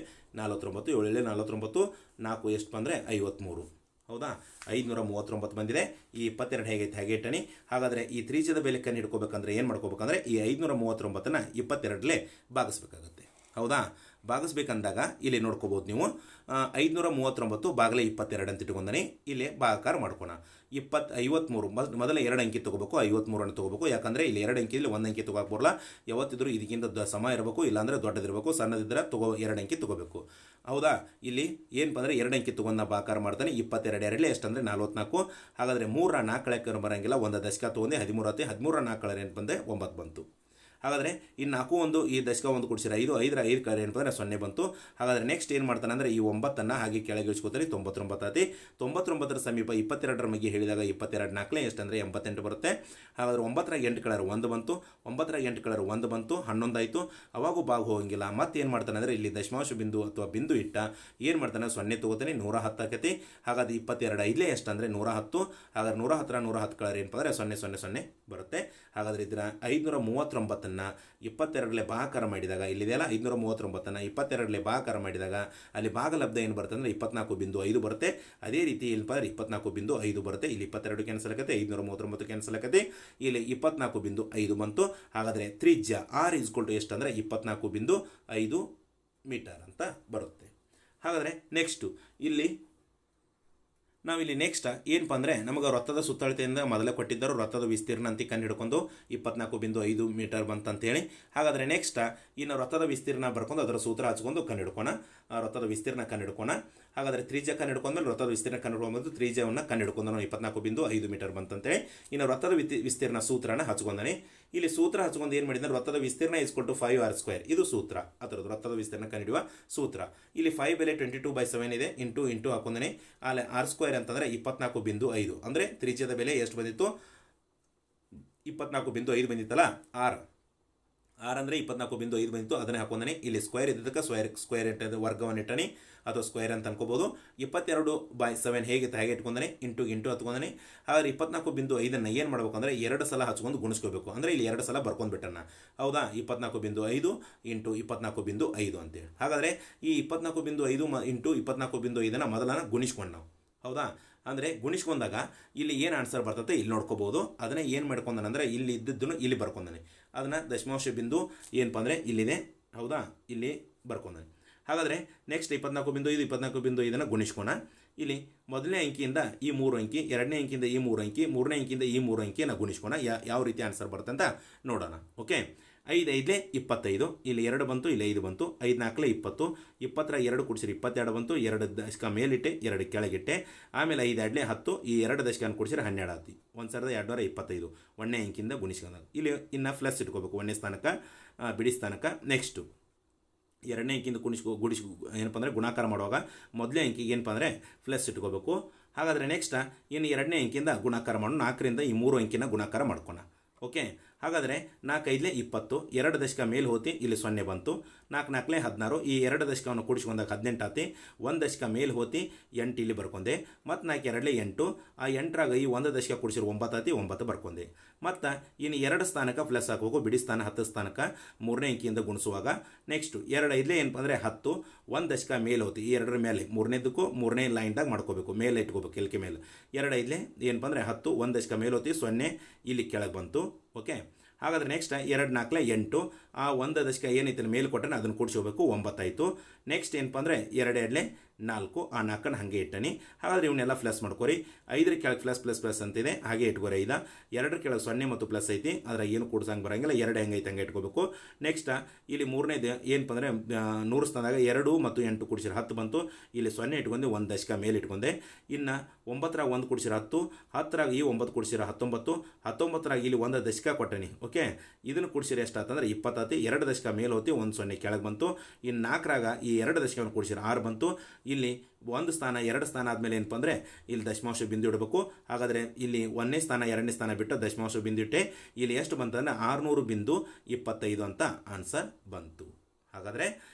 49, 7 49, 4 ಎಷ್ಟು ಬಂದರೆ 53, ಹೌದಾ. 539 ಬಂದಿದೆ. ಈ 22 ಹೇಗೈತೆ ಹಾಗೆ ಇಟ್ಟನಿ. ಹಾಗಾದರೆ ಈ ತ್ರಿಜ್ಯದ ಬೆಲೆ ಕಂಡು ಹಿಡ್ಕೋಬೇಕಂದ್ರೆ ಏನು ಮಾಡ್ಕೋಬೇಕಂದ್ರೆ ಈ 539ನ್ನ 22ರಲ್ಲಿ ಭಾಗಿಸ್ಬೇಕಾಗತ್ತೆ, ಹೌದಾ. ಭಾಗಿಸ್ಬೇಕಂದಾಗ ಇಲ್ಲಿ ನೋಡ್ಕೋಬೋದು ನೀವು 539 ಬಾಗಿಲೆ 22 ಅಂತ ಇಟ್ಕೊಂಡನಿ. ಇಲ್ಲಿ ಭಾಗಾಕಾರ ಮಾಡ್ಕೋಣ. 53 ಮೊದಲ 2 ಅಂಕಿ ತೊಗೋಬೇಕು, 53 ತೊಗೋಬೇಕು. ಯಾಕಂದರೆ ಇಲ್ಲಿ 2 ಅಂಕಿಯಲ್ಲಿ 1 ಅಂಕಿ ತೊಗೋಕೆ ಬರಲ್ಲ. ಯಾವತ್ತಿದ್ರೂ ಇದಕ್ಕಿಂತ ಸಮ ಇರಬೇಕು, ಇಲ್ಲಾಂದರೆ ದೊಡ್ಡದಿರಬೇಕು. ಸಣ್ಣದಿದ್ದರೆ 2 ಅಂಕಿ ತೊಗೋಬೇಕು, ಹೌದಾ. ಇಲ್ಲಿ ಏನಪ್ಪ ಅಂದರೆ 2 ಅಂಕಿ ತೊಗೊಂಡು ಭಾಗಾಕಾರ ಮಾಡ್ತಾನೆ. 22 2 ಎಷ್ಟಂದರೆ 44. ಹಾಗಾದರೆ 3ರ 4 ಕಳೆಕ ಬರೋಂಗಿಲ್ಲ. 1 ದಶಕ ತೊಗೊಂಡೆ 13 ಆತಿ. 13ರ 4 ಕಳೆ ಏನು ಬಂದೆ 9 ಬಂತು. ಹಾಗಾದರೆ ಇನ್ನು 4 1 ಈ ದಶಕ 1 ಕೊಡಿಸಿರ 5, 5ರ 5 ಕಳೆ ಏನಪ್ಪ ಅಂದರೆ 0 ಬಂತು. ಹಾಗಾದರೆ ನೆಕ್ಸ್ಟ್ ಏನು ಮಾಡ್ತಾನೆ ಅಂದರೆ ಈ 9ನ್ನು ಹಾಗೆ ಕೆಳಗೆ ಇಳಿಸ್ಕೋತಾರೆ. 99 ಆತಿ. 99ರ ಸಮೀಪ 22ರ ಮಗೆ ಹೇಳಿದಾಗ 22 4 ಎಷ್ಟಂದರೆ 88 ಬರುತ್ತೆ. ಹಾಗಾದರೆ 9ರ 8 ಕಳರ್ 1 ಬಂತು. 9ರ 8 ಕಳರ್ 1 ಬಂತು, 11 ಆಯಿತು. ಅವಾಗೂ ಭಾಗ ಹೋಗಂಗಿಲ್ಲ. ಮತ್ತೆ ಏನು ಮಾಡ್ತಾನೆ ಅಂದರೆ ಇಲ್ಲಿ ದಶಮಾಂಶ ಬಿಂದು ಅಥವಾ ಬಿಂದು ಇಟ್ಟ ಏನು ಮಾಡ್ತಾನೆ 0 ತೊಗೋತಾನೆ. 110 ಆಕೈತಿ. ಹಾಗಾದ್ರೆ 22 5 ಎಷ್ಟಂದರೆ 110. ಹಾಗಾದ್ರೆ 110ರ 110 ಕಳರ್ ಏನಪ್ಪ ಅಂದರೆ 0 0 0 ಬರುತ್ತೆ. ಹಾಗಾದರೆ ಇದರ 539ನ್ನು 22ರಲ್ಲಿ ಭಾಗಾಕಾರ ಮಾಡಿದಾಗ ಇಲ್ಲಿದೆಯಲ್ಲ 539ನ್ನು 22ರಲ್ಲಿ ಭಾಗಾಕಾರ ಮಾಡಿದಾಗ ಅಲ್ಲಿ ಭಾಗಲಬ್ಧ ಏನು ಬರುತ್ತೆ ಅಂದರೆ 24.5 ಬರುತ್ತೆ. ಅದೇ ರೀತಿ ಏನಪ್ಪ ಅಂದರೆ 24.5 ಬರುತ್ತೆ. ಇಲ್ಲಿ 22 ಕ್ಯಾನ್ಸಲ್ ಆಗುತ್ತೆ, 539 ಕ್ಯಾನ್ಸಲ್ ಆಗುತ್ತೆ. ಇಲ್ಲಿ 24.5 ಬಂತು. ಹಾಗಾದರೆ ತ್ರಿಜ್ಯ ಆರ್ ಎಷ್ಟಂದರೆ 24.5 ಮೀಟರ್ ಅಂತ ಬರುತ್ತೆ. ಹಾಗಾದರೆ ನೆಕ್ಸ್ಟು ಇಲ್ಲಿ ನಾವಿಲ್ಲಿ ನೆಕ್ಸ್ಟ್ ಏನಪ್ಪ ಅಂದರೆ ನಮಗೆ ವೃತ್ತದ ಸುತ್ತಳತೆಯಿಂದ ಮೊದಲೇ ಕೊಟ್ಟಿದ್ದರು ವೃತ್ತದ ವಿಸ್ತೀರ್ಣ ಅಂತ ಕಂಡು ಹಿಡ್ಕೊಂಡು 24.5 ಮೀಟರ್ ಬಂತಂತೇಳಿ. ಹಾಗಾದರೆ ನೆಕ್ಸ್ಟ್ ಇನ್ನು ವೃತ್ತದ ವಿಸ್ತೀರ್ಣ ಬರ್ಕೊಂಡು ಅದರ ಸೂತ್ರ ಹಚ್ಕೊಂಡು ಕಂಡು ಹಿಡ್ಕೋಣ. ವೃತ್ತದ ವಿಸ್ತೀರ್ಣ ಕಂಡು ಹಿಡ್ಕೋಣ. ಹಾಗಾದರೆ ತ್ರಿಜ್ಯ ಕಂಡು ಹಿಡ್ಕೊಂಡ್ಮೇಲೆ ವೃತ್ತದ ವಿಸ್ತೀರ್ಣ ಕಂಡು ಹಿಡ್ಕೊಂಡ್ಬಂದು ತ್ರಿಜ್ಯವನ್ನು ಕಂಡು ಹಿಡ್ಕೊಂಡು ನಾವು 24.5 ಮೀಟರ್ ಬಂತಂತೇಳಿ. ಇನ್ನು ವೃತ್ತದ ವಿಸ್ತೀರ್ಣ ಸೂತ್ರನ ಹಚ್ಕೊಂಡಾನೆ. ಇಲ್ಲಿ ಸೂತ್ರ ಹಚ್ಕೊಂಡು ಏನು ಮಾಡಿದ್ರೆ ವೃತ್ತದ ವಿಸ್ತೀರ್ಣ ಇಸ್ಕೊಟ್ಟು 5r². ಇದು ಸೂತ್ರ, ಅದರದ್ದು ವೃತ್ತದ ವಿಸ್ತೀರ್ಣ ಕಂಡುಹಿಡಿಯುವ ಸೂತ್ರ. ಇಲ್ಲಿ 5 ಬೆಲೆ 22/7 ಇದೆ. ಇಂಟು ಹಾಕೊಂಡನೆ. ಅಲ್ಲಿ r² ಅಂತಂದರೆ 24.5. ಅಂದರೆ ತ್ರಿಜ್ಯದ ಬೆಲೆ ಎಷ್ಟು ಬಂದಿತ್ತು? 24.5 ಬಂದಿತ್ತಲ್ಲ. ಆರ್ ಅಂದರೆ 24.5 ಬಂದಿತ್ತು. ಅದನ್ನೇ ಹಾಕೊಂಡನೆ. ಇಲ್ಲಿ ಸ್ಕ್ವೇರ್ ಇದ್ದಕ್ಕೆ ಸ್ಕ್ವೇರ್ ಇಟ್ಟದ ವರ್ಗವನ್ನು ಇಟ್ಟನೆ ಅಥವಾ ಸ್ಕ್ವೇರ್ ಅಂತ ಅನ್ಕೋಬಹುದು. 22/7 ಹೇಗಿತ್ತು ಹಾಗೆ ಇಟ್ಕೊಂಡನೆ. ಇಂಟು ಹತ್ಕೊಂಡನೆ. ಹಾಗಾದ್ರೆ 24.5 ಏನು ಮಾಡ್ಬೇಕಂದ್ರೆ 2 ಸಲ ಹಚ್ಕೊಂಡು ಗುಣಿಸ್ಕೋಬೇಕು. ಅಂದರೆ ಇಲ್ಲಿ 2 ಸಲ ಬರ್ಕೊಂಡ್ಬಿಟ್ಟನ. ಹೌದಾ? 24.5 ಇಂಟು 24.5 ಅಂತೇಳಿ. ಹಾಗಾದರೆ ಈ 24.5 ಇಂಟು 24.5 ಮೊದಲನ ಗುಣಿಸ್ಕೊಂಡು ನಾವು. ಹೌದಾ? ಅಂದರೆ ಗುಣಿಸ್ಕೊಂಡಾಗ ಇಲ್ಲಿ ಏನು ಆನ್ಸರ್ ಬರ್ತದೆ ಇಲ್ಲಿ ನೋಡ್ಕೋಬಹುದು. ಅದನ್ನೇ ಏನು ಮಾಡ್ಕೊಂಡಾನಂದ್ರೆ ಇಲ್ಲಿ ಇದ್ದದ್ದನ್ನು ಇಲ್ಲಿ ಬರ್ಕೊಂಡಾನೆ. ಅದನ್ನು ದಶಮಾಂಶ ಬಿಂದು ಏನಪ್ಪ ಅಂದರೆ ಇಲ್ಲಿದೆ. ಹೌದಾ? ಇಲ್ಲಿ ಬರ್ಕೊಂಡಾನೆ. ಹಾಗಾದರೆ ನೆಕ್ಸ್ಟ್ 24.5 ಗುಣಿಸ್ಕೋಣ. ಇಲ್ಲಿ ಮೊದಲನೇ ಅಂಕಿಯಿಂದ ಈ 3 ಅಂಕಿ, ಎರಡನೇ ಅಂಕಿಯಿಂದ ಈ 3 ಅಂಕಿ, ಮೂರನೇ ಅಂಕಿಯಿಂದ ಈ 3 ಅಂಕಿಯನ್ನು ಗುಣಿಸ್ಕೋಣ. ಯಾವ ರೀತಿ ಆನ್ಸರ್ ಬರುತ್ತೆ ಅಂತ ನೋಡೋಣ. ಓಕೆ. 5 5 25. ಇಲ್ಲಿ 2 ಬಂತು, ಇಲ್ಲಿ 5 ಬಂತು. 5 4 20. 20 2 ಕೂಡಿಸಿರಿ 22 ಬಂತು. 2 ದಶಕ ಮೇಲಿಟ್ಟೆ, 2 ಕೆಳಗಿಟ್ಟೆ. ಆಮೇಲೆ 5 2 10. ಈ 2 ದಶಕ ಕೂಡಿಸಿರಿ 12 ಆತಿ. 1225. ಒಂದನೇ ಅಂಕಿಯಿಂದ ಗುಣಿಸ್ಕೊಂಡಾಗ ಇಲ್ಲಿ ಇನ್ನು ಪ್ಲಸ್ ಇಟ್ಕೋಬೇಕು. ಒಂದನೇ ಸ್ಥಾನಕ್ಕೆ ಬಿಡಿ ಸ್ಥಾನಕ್ಕೆ. ನೆಕ್ಸ್ಟು ಎರಡನೇ ಅಂಕಿಯಿಂದ ಏನಪ್ಪ ಅಂದರೆ ಗುಣಾಕಾರ ಮಾಡುವಾಗ ಮೊದಲನೇ ಅಂಕಿಗೆ ಏನಪ್ಪ ಅಂದರೆ ಪ್ಲಸ್ ಇಟ್ಕೋಬೇಕು. ಹಾಗಾದರೆ ನೆಕ್ಸ್ಟ್ ಇನ್ನು ಎರಡನೇ ಅಂಕಿಯಿಂದ ಗುಣಾಕಾರ ಮಾಡೋಣ. 4ರಿಂದ ಈ 3 ಅಂಕಿನ ಗುಣಾಕಾರ ಮಾಡ್ಕೋಣ. ಓಕೆ. ಹಾಗಾದರೆ 4 5 20. 2 ದಶಕ ಮೇಲೆ ಹೋತಿ, ಇಲ್ಲಿ 0 ಬಂತು. 4 4 16. ಈ 2 ದಶಕವನ್ನು ಕೂಡಿಸ್ಕೊಂಡಾಗ 18 ಆತಿ. 1 ದಶಕ ಮೇಲೆ ಹೋತಿ, 8 ಇಲ್ಲಿ ಬರ್ಕೊಂಡೆ. ಮತ್ತು 4 2 8. ಆ 8ರಾಗ ಈ 1 ದಶಕ ಕೂಡಿಸಿರು 9 ಆತಿ, 9 ಬರ್ಕೊಂಡೆ. ಮತ್ತು ಇನ್ನು 2 ಸ್ಥಾನಕ್ಕೆ ಪ್ಲಸ್ ಹಾಕಬೇಕು. ಬಿಡಿ ಸ್ಥಾನ 10 ಸ್ಥಾನಕ್ಕೆ ಮೂರನೇ ಅಂಕಿಯಿಂದ ಗುಣಿಸುವಾಗ ನೆಕ್ಸ್ಟು 2 5 ಏನಪ್ಪ ಅಂದರೆ 10. 1 ದಶಕ ಮೇಲೆ ಹೋತಿ, ಈ 2ರ ಮೇಲೆ ಮೂರನೇದಕ್ಕೂ ಮೂರನೇ ಲೈನ್ದಾಗ ಮಾಡ್ಕೋಬೇಕು. ಮೇಲೆ ಇಟ್ಕೋಬೇಕು ಎಲ್ಕೆ ಮೇಲೆ. 2 5 ಏನಪ್ಪ ಅಂದರೆ 10. 1 ದಶಕ ಮೇಲೆ ಹೋತಿ, 0 ಇಲ್ಲಿ ಕೆಳಗೆ ಬಂತು. ಓಕೆ. ಹಾಗಾದರೆ ನೆಕ್ಸ್ಟ್ 2 4 8. ಆ 1 ದಶಕ ಏನೈತೆ ಮೇಲೆ ಕೊಟ್ಟನೆ ಅದನ್ನು ಕೂಡಿಸ್ಕೋಬೇಕು. 9 ಆಯಿತು. ನೆಕ್ಸ್ಟ್ ಏನಪ್ಪ ಅಂದರೆ 2 2 4. ಆ 4ನ ಹಾಗೆ ಇಟ್ಟನಿ. ಹಾಗಾದರೆ ಇವನ್ನೆಲ್ಲ ಪ್ಲಸ್ ಮಾಡ್ಕೋರಿ. 5ರ ಕೆಳಗೆ ಪ್ಲಸ್ ಅಂತಿದೆ, ಹಾಗೆ ಇಟ್ಕೋರಿ. 5 2ರ ಕೆಳಗೆ 0 ಮತ್ತು ಪ್ಲಸ್ ಐತಿ. ಅದ್ರ ಏನು ಕೂಡ್ಸಂಗೆ ಬರೋಂಗಿಲ್ಲ. 2 ಹೆಂಗೈತೆ ಹಂಗೆ ಇಟ್ಕೋಬೇಕು. ನೆಕ್ಸ್ಟ್ ಇಲ್ಲಿ ಮೂರನೇದು ಏನಪ್ಪ ಅಂದರೆ 100 ಸ್ಥಾನದಾಗ 2 ಮತ್ತು 8 ಕೂಡಿಸಿರ 10 ಬಂತು. ಇಲ್ಲಿ 0 ಇಟ್ಕೊಂಡೆ, 1 ದಶಕ ಮೇಲೆ ಇಟ್ಕೊಂಡೆ. ಇನ್ನು 9ರಾಗ 1 ಕೂಡಿಸಿರ 10. 10ರಾಗ ಈ 9 ಕೂಡಿಸಿರ 19. 19ರಾಗ ಇಲ್ಲಿ 1 ದಶಕ ಕೊಟ್ಟನಿ. ಓಕೆ. ಇದನ್ನು ಕೂಡಿಸಿರ ಎಷ್ಟಾತಂದ್ರೆ 20 ಆತಿ. 2 ದಶಕ ಮೇಲೆ ಹೋತಿ, 1 0 ಕೆಳಗೆ ಬಂತು. ಇನ್ನು 4ರಾಗ ಈ 2 ದಶಕವನ್ನು ಕೂಡಿಸಿರ 6 ಬಂತು. ಇಲ್ಲಿ 1 ಸ್ಥಾನ 2 ಸ್ಥಾನ ಆದಮೇಲೆ ಏನಪ್ಪ ಅಂದರೆ ಇಲ್ಲಿ ದಶಮಾಂಶ ಬಿಂದು ಇಡಬೇಕು. ಹಾಗಾದರೆ ಇಲ್ಲಿ 1ನೇ ಸ್ಥಾನ 2ನೇ ಸ್ಥಾನ ಬಿಟ್ಟು ದಶಮಾಂಶ ಬಿಂದು ಇಟ್ಟೆ. ಇಲ್ಲಿ ಎಷ್ಟು ಬಂತಂದರೆ 600.25 ಅಂತ ಆನ್ಸರ್ ಬಂತು. ಹಾಗಾದರೆ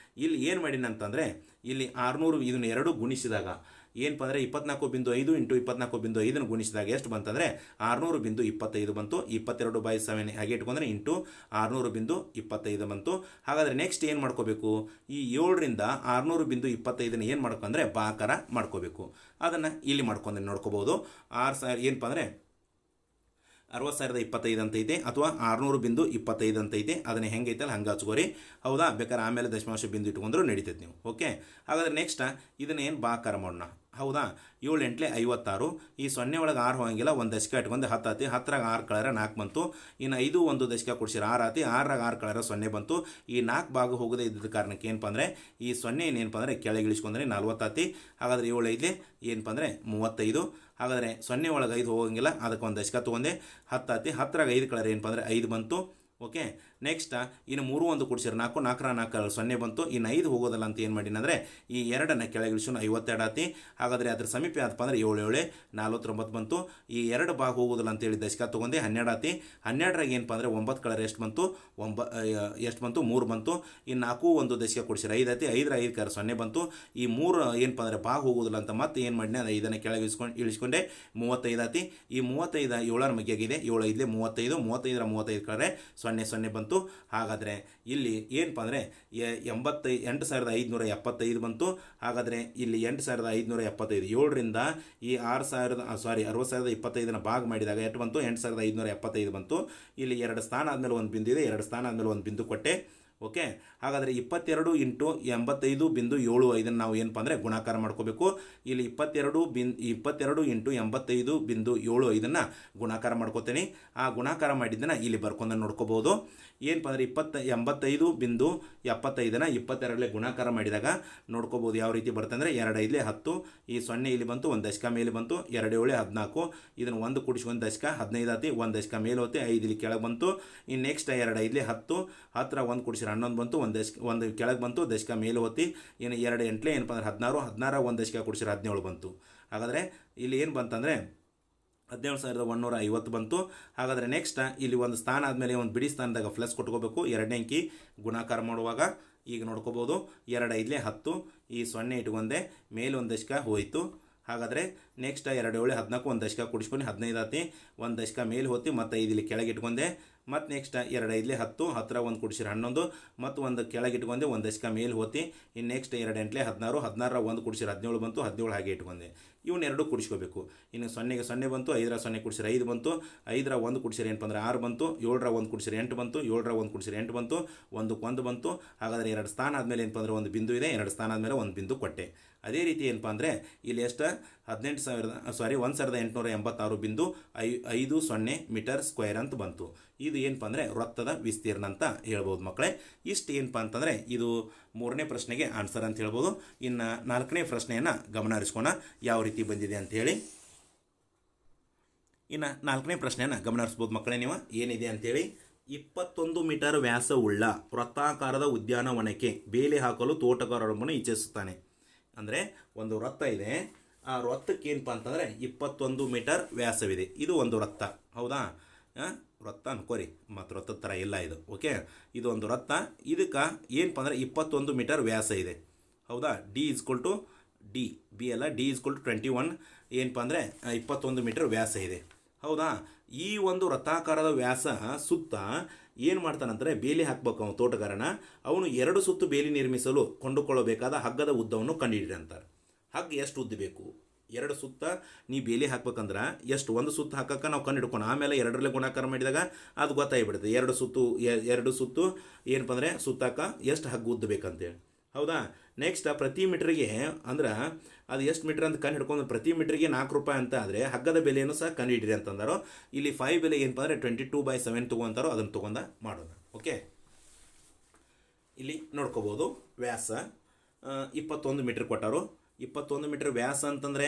ಇಲ್ಲಿ ಏನು ಮಾಡಿನ ಅಂತಂದರೆ ಇಲ್ಲಿ 600 ಇದನ್ನು 2 ಗುಣಿಸಿದಾಗ ಏನಪ್ಪ ಅಂದರೆ 24.5 ಇಂಟು 24.5 ಗುಣಿಸಿದಾಗ ಎಷ್ಟು ಬಂತಂದರೆ 600.25 ಬಂತು. 22/7 ಹಾಗೆ ಇಟ್ಕೊಂಡ್ರೆ ಇಂಟು 600.25 ಬಂತು. ಹಾಗಾದರೆ ನೆಕ್ಸ್ಟ್ ಏನು ಮಾಡ್ಕೋಬೇಕು? ಈ 7ರಿಂದ 600.25 ಏನು ಮಾಡ್ಕೊಂಡ್ರೆ ಭಾಗಾಕಾರ ಮಾಡ್ಕೋಬೇಕು. ಅದನ್ನು ಇಲ್ಲಿ ಮಾಡ್ಕೊಂಡ್ರೆ ನೋಡ್ಕೋಬಹುದು. 6,000 ಏನಪ್ಪ ಅಂದರೆ 60,025 ಅಂತ ಐತೆ, ಅಥವಾ 600.25 ಅಂತ ಐತೆ. ಅದನ್ನು ಹೆಂಗೈತಲ್ಲ ಹಂಗೆ ಹಚ್ಕೋರಿ. ಹೌದಾ? ಬೇಕಾದ್ರೆ ಆಮೇಲೆ ದಶಮಾಂಶ ಬಿಂದು ಇಟ್ಕೊಂಡ್ರು ನಡೀತೈತೆ ನೀವು. ಓಕೆ. ಹಾಗಾದ್ರೆ ನೆಕ್ಸ್ಟ್ ಇದನ್ನ ಏನು ಭಾಗಾಕಾರ ಮಾಡೋಣ. ಹೌದಾ? 7 8 56. ಈ 0 ಒಳಗೆ 6 ಹೋಗಂಗಿಲ್ಲ. 1 ದಶಕ ಇಟ್ಕೊಂಡು 10 ಆತಿ. 10ರಾಗ 6 ಕಳೆರ 4 ಬಂತು. ಇನ್ನು 5 1 ದಶಕ ಕೊಡ್ಸಿರ 6 ಆತಿ. 6ರಾಗ 6 ಕಳೆರ 0 ಬಂತು. ಈ 4 ಭಾಗ ಹೋಗದೆ ಇದ್ದ ಕಾರಣಕ್ಕೆ ಏನಪ್ಪ ಅಂದರೆ ಈ 0 ಏನಪ್ಪ ಅಂದರೆ ಕೆಳಗೆ ಇಳಿಸ್ಕೊಂಡ್ರೆ 40 ಆತಿ. ಹಾಗಾದರೆ 7 5 ಏನಪ್ಪ ಅಂದರೆ 35. ಹಾಗಾದರೆ 0 ಒಳಗೆ 5 ಹೋಗಂಗಿಲ್ಲ. ಅದಕ್ಕೆ 1 ದಶಕ ತೊಗೊಂಡೆ 10 ಆತಿ. 10ರಾಗ 5 ಕಳೆರ ಏನಪ್ಪ ಅಂದರೆ 5 ಬಂತು. ಓಕೆ. ನೆಕ್ಸ್ಟ್ ಇನ್ನು 3 1 ಕೂಡಿಸಿರ 4. 4ರ 4 0 ಬಂತು. ಇನ್ನು 5 ಹೋಗೋದಲ್ಲ ಅಂತ ಏನು ಮಾಡಿನ ಅಂದರೆ ಈ 2ನ್ನು ಕೆಳಗೆ ಇಳಿಸೋಣ 52 ಆತಿ. ಹಾಗಾದರೆ ಅದ್ರ ಸಮೀಪ ಆತಪ್ಪ ಅಂದರೆ 7 7 49 ಬಂತು. ಈ 2 ಭಾಗ ಹೋಗೋದಿಲ್ಲ ಅಂತೇಳಿ ದಶಕ ತೊಗೊಂಡೆ 12 ಆತಿ. 12ರಾಗ ಏನಪ್ಪ ಅಂದರೆ 9 ಕಳೆರ ಎಷ್ಟು ಬಂತು? ಎಷ್ಟು ಬಂತು? 3 ಬಂತು. ಇನ್ನು 4 1 ದಶಕ ಕೊಡಿಸಿರ 5 ಆತಿ. 5ರ 5 ಕಳೆರ 0 ಬಂತು. ಈ 3 ಏನಪ್ಪ ಅಂದರೆ ಭಾಗ ಹೋಗೋದಿಲ್ಲ ಅಂತ ಮತ್ತೆ ಏನು ಮಾಡಿನ 5ನ್ನು ಕೆಳಗೆ ಇಳಿಸ್ಕೊಂಡೆ 35 ಆತಿ. ಈ 35 7ರ ಮಗ್ಗಿಯಾಗಿದೆ. 7 5 35. 35ರ 35 ಕಳೆರೆ 0 0 ಬಂತು. ಹಾಗಾದರೆ ಇಲ್ಲಿ ಏನಪ್ಪ ಅಂದರೆ 8,575 ಬಂತು. ಹಾಗಾದರೆ ಇಲ್ಲಿ 8,575 7ರಿಂದ ಈ 60,025 ಭಾಗ ಮಾಡಿದಾಗ ಎಷ್ಟು ಬಂತು? 8,575 ಬಂತು. ಇಲ್ಲಿ 2 ಸ್ಥಾನ ಆದಮೇಲೆ 1 ಬಿಂದು ಇದೆ. 2 ಸ್ಥಾನ ಆದಮೇಲೆ 1 ಬಿಂದು ಕೊಟ್ಟೆ. ಓಕೆ. ಹಾಗಾದರೆ 22 × 85.75 ನಾವು ಏನಪ್ಪ ಅಂದರೆ ಗುಣಾಕಾರ ಮಾಡ್ಕೋಬೇಕು. ಇಲ್ಲಿ 22 × 85.75 ಗುಣಾಕಾರ ಮಾಡ್ಕೋತೀನಿ. ಆ ಗುಣಾಕಾರ ಮಾಡಿದ್ದನ್ನು ಇಲ್ಲಿ ಬರ್ಕೊಂಡು ನೋಡ್ಕೋಬೋದು. ಏನಪ್ಪ ಅಂದರೆ 85.75 22 ಗುಣಾಕಾರ ಮಾಡಿದಾಗ ನೋಡ್ಕೋಬೋದು ಯಾವ ರೀತಿ ಬರುತ್ತೆ ಅಂದರೆ 2 5 10, ಈ 0 ಇಲ್ಲಿ ಬಂತು, 1 ದಶಕ ಮೇಲೆ ಬಂತು, 2 7 14, ಇದನ್ನು 1 ಕೂಡಿಸಿ 1 ದಶಕ 15 ಆತಿ, 1 ದಶಕ ಮೇಲೆ ಹೋಗುತ್ತೆ, 5 ಇಲ್ಲಿ ಕೆಳಗೆ ಬಂತು. ಇನ್ನು ನೆಕ್ಸ್ಟ್ 2 5 10, 10 1 ಕೂಡಿಸಿ 11 ಬಂತು, 1 ಕೆಳಗೆ ಬಂತು, ದಶಕ ಮೇಲೆ ಹೋತಿ. ಇನ್ನು 2 8 ಏನಪ್ಪ ಅಂದರೆ 16, 1 ದಶಕ ಕೂಡಿಸಿ 17 ಬಂತು. ಹಾಗಾದರೆ ಇಲ್ಲಿ ಏನು ಬಂತಂದರೆ 17,150 ಬಂತು. ಹಾಗಾದರೆ ನೆಕ್ಸ್ಟ್ ಇಲ್ಲಿ ಒಂದು ಸ್ಥಾನ ಆದಮೇಲೆ ಒಂದು ಬಿಡಿ ಸ್ಥಾನದಾಗ ಪ್ಲಸ್ ಕೊಟ್ಕೋಬೇಕು. 2ನೇ ಅಂಕಿ ಗುಣಾಕಾರ ಮಾಡುವಾಗ ಈಗ ನೋಡ್ಕೋಬೋದು. 2 5 10, ಈ 0 ಇಟ್ಕೊಂಡೆ, ಮೇಲೆ 1 ದಶಕ ಹೋಯಿತು. ಹಾಗಾದರೆ ನೆಕ್ಸ್ಟ್ 2 7 14, 1 ದಶಕ ಕೂಡಿಸ್ಕೊಂಡು 15 ಆತಿ, 1 ದಶಕ ಮೇಲೆ ಹೋತಿ, ಮತ್ತು 5 ಇಲ್ಲಿ ಕೆಳಗೆ ಇಟ್ಕೊಂಡೆ. ಮತ್ತು ನೆಕ್ಸ್ಟ್ 2 5 10, 10 1 ಕೂಡಿಸಿ 11, ಮತ್ತು 1 ಕೆಳಗೆ ಇಟ್ಕೊಂಡೆ, 1 ದಶಕ ಮೇಲೆ ಹೋತಿ. ಇನ್ನು ನೆಕ್ಸ್ಟ್ 2 8 16, 16 1 ಕೂಡಿಸಿ 17 ಬಂತು, 17 ಹಾಗೆ ಇಟ್ಕೊಂಡೆ. ಇವನ್ನ 2 ಕೂಡಿಸ್ಕೋಬೇಕು. ಇನ್ನು 0ಗೆ 0 ಬಂತು, 5 0 ಕೂಡಿಸಿದ್ರೆ 5 ಬಂತು, 5 1 ಕೂಡಿಸಿದ್ರೆ ಏನಪ್ಪ ಅಂದರೆ 6 ಬಂತು, 7 1 ಕೂಡಿಸಿದ್ರೆ 8 ಬಂತು, 7 1 ಕೂಡಿಸಿದ್ರೆ 8 ಬಂತು, 1ಕ್ಕೆ 1 ಬಂತು. ಹಾಗಾದರೆ 2 ಸ್ಥಾನ ಆದಮೇಲೆ ಏನಪ್ಪ ಅಂದರೆ 1 ಬಿಂದು ಇದೆ, 2 ಸ್ಥಾನ ಆದಮೇಲೆ 1 ಬಿಂದು ಕೊಟ್ಟೆ. ಅದೇ ರೀತಿ ಏನಪ್ಪ ಅಂದರೆ ಇಲ್ಲಿ ಎಷ್ಟು 18,886.50 ಮೀಟರ್ ಸ್ಕ್ವೇರ್ ಅಂತ ಬಂತು. ಇದು ಏನಪ್ಪ ಅಂದರೆ ವೃತ್ತದ ವಿಸ್ತೀರ್ಣ ಅಂತ ಹೇಳ್ಬೋದು ಮಕ್ಕಳೇ. ಇಷ್ಟು ಏನಪ್ಪ ಅಂತಂದರೆ ಇದು 3ನೇ ಪ್ರಶ್ನೆಗೆ ಆನ್ಸರ್ ಅಂತ ಹೇಳ್ಬೋದು. ಇನ್ನು 4ನೇ ಪ್ರಶ್ನೆಯನ್ನು ಗಮನ ಹರಿಸ್ಕೋಣ ಯಾವ ರೀತಿ ಬಂದಿದೆ ಅಂಥೇಳಿ. ಇನ್ನು 4ನೇ ಪ್ರಶ್ನೆಯನ್ನು ಗಮನ ಹರಿಸ್ಬೋದು ಮಕ್ಕಳೇ ನೀವು, ಏನಿದೆ ಅಂಥೇಳಿ. 21 ಮೀಟರ್ ವ್ಯಾಸವುಳ್ಳ ವೃತ್ತಾಕಾರದ ಉದ್ಯಾನವನಕ್ಕೆ ಬೇಲಿ ಹಾಕಲು ತೋಟಗಾರರೊಬ್ಬನು ಇಚ್ಛಿಸುತ್ತಾನೆ. ಅಂದರೆ ಒಂದು ವೃತ್ತ ಇದೆ, ಆ ವೃತ್ತಕ್ಕೆ ಏನಪ್ಪ ಅಂತಂದರೆ 21 ಮೀಟರ್ ವ್ಯಾಸವಿದೆ. ಇದು ಒಂದು ವೃತ್ತ, ಹೌದಾ? ವೃತ್ತ ಅನ್ಕೋರಿ, ಮತ್ತು ವೃತ್ತದ ಥರ ಇಲ್ಲ ಇದು. ಓಕೆ, ಇದು ಒಂದು ವೃತ್ತ. ಇದಕ್ಕೆ ಏನಪ್ಪ ಅಂದರೆ 21 ಮೀಟರ್ ವ್ಯಾಸ ಇದೆ, ಹೌದಾ? ಡಿ ಬಿ ಅಲ್ಲ, ಡಿ 21 ಏನಪ್ಪ ಅಂದರೆ 21 ಮೀಟರ್ ವ್ಯಾಸ ಇದೆ, ಹೌದಾ? ಈ ಒಂದು ವೃತ್ತಾಕಾರದ ವ್ಯಾಸ ಸುತ್ತ ಏನು ಮಾಡ್ತಾನಂದರೆ ಬೇಲಿ ಹಾಕ್ಬೇಕು ಅವನು ತೋಟಗಾರನ. ಅವನು 2 ಸುತ್ತು ಬೇಲಿ ನಿರ್ಮಿಸಲು ಕೊಂಡುಕೊಳ್ಳಬೇಕಾದ ಹಗ್ಗದ ಉದ್ದವನ್ನು ಕಂಡುಹಿಡಿರಿ ಅಂತಾರೆ. ಹಗ್ಗ ಎಷ್ಟು ಉದ್ದ ಬೇಕು? 2 ಸುತ್ತ ನೀ ಬೇಲಿ ಹಾಕ್ಬೇಕಂದ್ರೆ ಎಷ್ಟು, 1 ಸುತ್ತು ಹಾಕಕ್ಕೆ ನಾವು ಕಂಡು ಹಿಡ್ಕೊಂಡು ಆಮೇಲೆ 2ರಲ್ಲಿ ಗುಣಾಕಾರ ಮಾಡಿದಾಗ ಅದು ಗೊತ್ತಾಗಿಬಿಡುತ್ತೆ. 2 ಸುತ್ತು ಏನಪ್ಪ ಅಂದರೆ ಸುತ್ತಾಕ ಎಷ್ಟು ಹಗ್ಗ ಉದ್ದ ಬೇಕಂತೇಳಿ, ಹೌದಾ? ನೆಕ್ಸ್ಟ್ ಪ್ರತಿ ಮೀಟ್ರಿಗೆ ಅಂದ್ರೆ ಅದು ಎಷ್ಟು ಮೀಟ್ರ್ ಅಂತ ಕಂಡು ಹಿಡ್ಕೊಂಡು ಪ್ರತಿ ಮೀಟ್ರಿಗೆ 4 ರೂಪಾಯಿ ಅಂತ ಆದರೆ ಹಗ್ಗದ ಬೆಲೆಯನ್ನು ಸಹ ಕಂಡು ಹಿಡಿರಿ ಅಂತಂದಾರೋ. ಇಲ್ಲಿ 5 ಬೆಲೆ ಏನಪ್ಪ ಅಂದರೆ 22/7 ತೊಗೊಂತಾರೋ, ಅದನ್ನು ತೊಗೊಂಡ ಮಾಡೋಣ. ಓಕೆ, ಇಲ್ಲಿ ನೋಡ್ಕೋಬೋದು ವ್ಯಾಸ 21 ಮೀಟ್ರ್ ಕೊಟ್ಟಾರು. 21 ಮೀಟ್ರ್ ವ್ಯಾಸ ಅಂತಂದರೆ